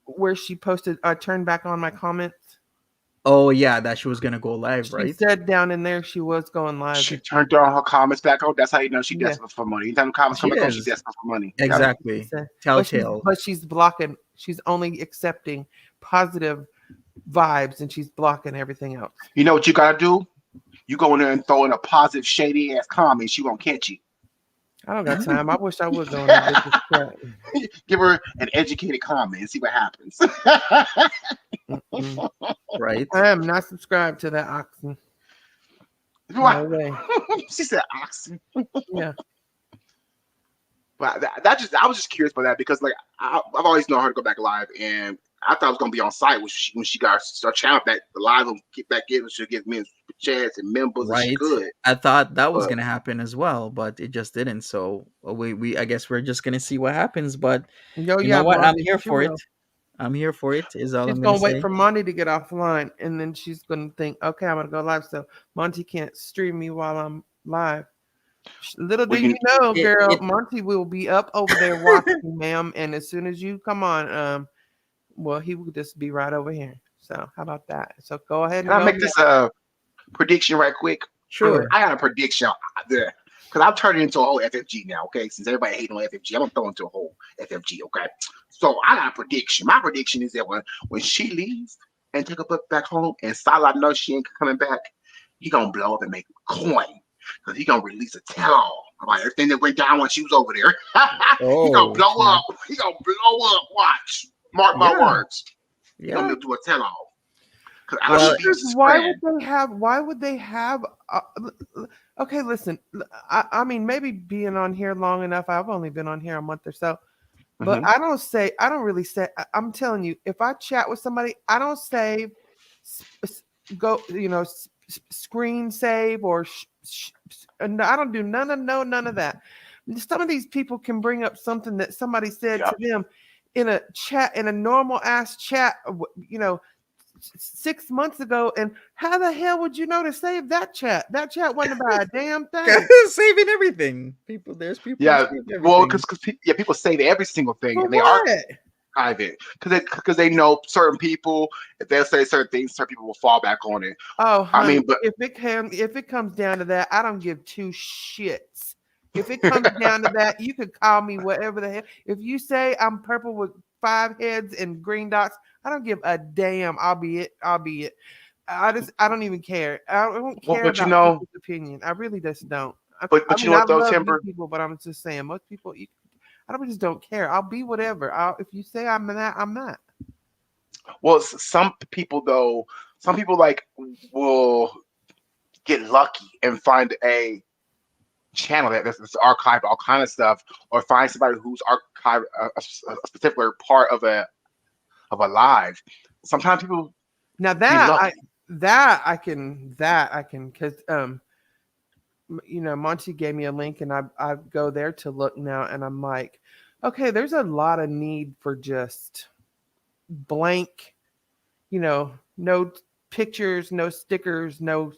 where she posted turn back on my comments? Oh yeah, that she was gonna go live, She right? said down in there she was going live. She turned on her comments back on. That's how you know she Yeah. desperate for money. Anytime the comments come She back on, she's is. desperate for money. Yeah. Exactly. She said- Telltale. But she's blocking. She's only accepting positive vibes and she's blocking everything else. You know what you gotta do? You go in there and throw in a positive, shady ass comment. She won't catch you. I don't got time. I wish I would go on that bitch's chat. Give her an educated comment and see what happens. Right. I am not subscribed to that oxen. No What? way. She said oxen. Yeah. But I was just curious about that because like I've always known her to go back live, and I thought I was gonna be on site when she got her channel back live and get back in. She'll get me chats and members. And she Right. could. I thought that was But- gonna happen as well, but it just didn't. So we I guess we're just gonna see what happens. But Yo, you know what? I'm Monty, here she for it. will. I'm here for it. Is all She's I'm gonna gonna wait say. for Monty to get offline, and then she's gonna think, okay, I'm gonna go live, so Monty can't stream me while I'm live. Little do you know, girl, Monty will be up over there watching, ma'am. And as soon as you come on, well, he will just be right over here. So how about that? So go ahead and Can I go make this prediction right quick? Sure. I got a prediction there because I've turned it into a whole FFG now. Okay, since everybody hating on FFG, I'm gonna throw into a whole FFG. Okay, So I got a prediction. My prediction is that when she leaves and take a book back home, and Salah knows she ain't coming back, he gonna blow up and make coin because he gonna release a tell-all about everything that went down when she was over there. He gonna Oh blow snap! up. He gonna blow up. Watch. Mark my Yeah, words. He yeah. gonna do a tell-all because I My don't Well, think thing Beach is, is why friend. would they have? Why would they have? Okay, listen. I mean, maybe being on here long enough. I've only been on here a month or so, but Hmm. I don't say. I don't really say. I'm telling you, if I chat with somebody, I don't save. Go, screen save or and I don't do none of that. Some of these people can bring up something that somebody said Yeah. to them in a chat, in a normal ass chat, 6 months ago, and how the hell would you know to save that chat? That chat wasn't about a damn thing. saving everything. There's people who Yeah. save Well, everything. because yeah, people save every single thing, For and they what? archive it because they know certain people. If they say certain things, certain people will fall back on it. Oh, I honey, mean, but if it comes down to that, I don't give two shits. If it comes down to that, you could call me whatever the hell. If you say I'm purple with 5 heads and green dots, I don't give a damn. I'll be it. I'll be it. I don't even care. I don't well, care but you about know, people's opinion. I really just don't. I but you mean, know I what though, love you Timber. people, but I'm just saying, most people, I don't just don't care. I'll be whatever. If you say I'm that, I'm that. Well, some people though, some people like will get lucky and find a channel that's archived all kind of stuff, or find somebody who's archived a particular part of a live. Sometimes people Now be that I lucky. that I can because Monty gave me a link and I go there to look now and I'm like, okay, there's a lot of need for just blank, no pictures, no stickers, no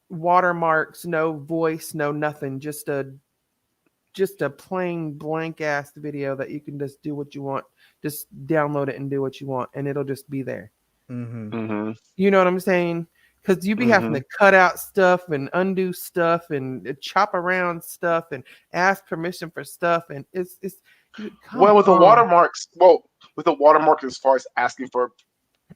watermarks, no voice, no nothing, just a plain blank ass video that you can just do what you want, just download it and do what you want and it'll just be there. Hmm. Hmm. You know what I'm saying? Because you be having Hmm. to cut out stuff and undo stuff and chop around stuff and ask permission for stuff and come Well, with the on. watermarks, as far as asking for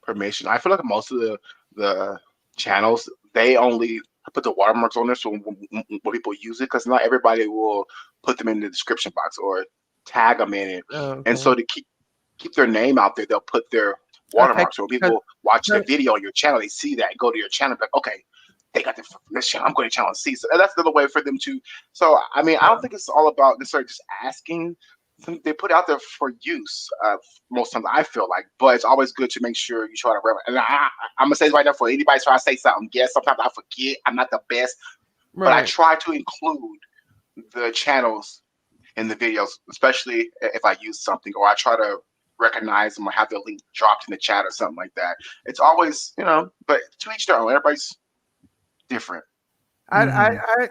permission, I feel like most of the channels they only put the watermarks on there so when people use it, because not everybody will put them in the description box or tag them in it, Oh, and okay. so to keep their name out there, they'll put their Okay. watermark. So when Because people watch the video on your channel, they see that and go to your channel, like, okay, they got from this channel. I'm going to channel and see. So that's another way for them to. So I mean, I don't think it's all about necessarily just asking. They put it out there for use. Most times, I feel like, but it's always good to make sure you try to. And I'm gonna say this right now for anybody trying to say something. Yes, sometimes I forget. I'm not the best, but I right. try to include the channels in the videos, especially if I use something or I try to recognize them or have the link dropped in the chat or something like that. It's always, but to each their own. Everybody's different. Hmm. I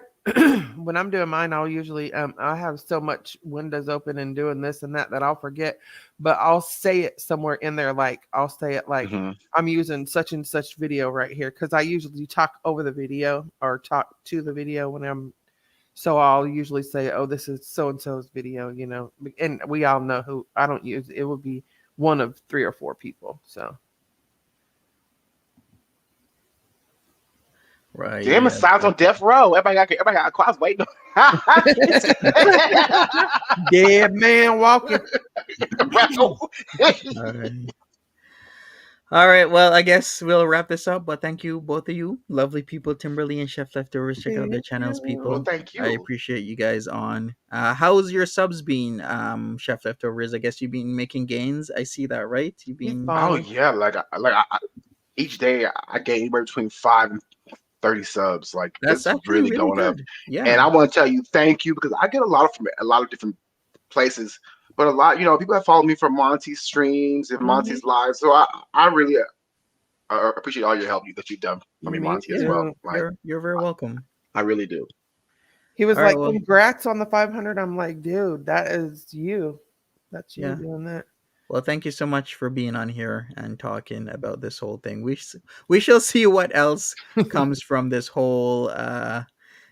when I'm doing mine, I'll usually I have so much windows open and doing this and that I'll forget, but I'll say it somewhere in there. Like I'll say it like Hmm. I'm using such and such video right here because I usually talk over the video or talk to the video when I'm. So I'll usually say, "Oh, this is so and so's video," and we all know who. I don't use it. Would be one of 3 or 4 people. So Right. Damn, it Yeah. sounds on death row. Everybody got class waiting. dead man walking. All right. All right. Well, I guess we'll wrap this up. But thank you, both of you, lovely people, Timberly and Chef Leftovers. Check out their Thank channels, Well, people. you. thank I you. appreciate you guys on. How's your subs been, Chef Leftovers? I guess you've been making gains. I see that, right? You've He's been. Oh falling. yeah, each day I gain anywhere between 5 and 30 subs. Like That's it's actually really really going up. good. And Yeah. I want to tell you thank you because I get a lot from a lot of different places. But a lot, people have followed me from Monty's streams and Mhm. Monty's lives. So I really appreciate all your help that you've done for me, Me Monty, as Yeah. well. too. Like You're very welcome. I really do. He was All right. like, Well. "Congrats on the 500." I'm like, "Dude, that is you. That's you Yeah. doing that." Well, thank you so much for being on here and talking about this whole thing. We shall see what else comes from this whole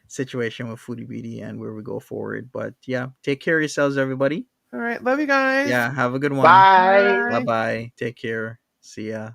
situation with Foodie Beauty and where we go forward. But yeah, take care of yourselves, everybody. All right. Love you guys. Yeah, have a good one. Bye. Bye Bye. bye. Take care. See ya.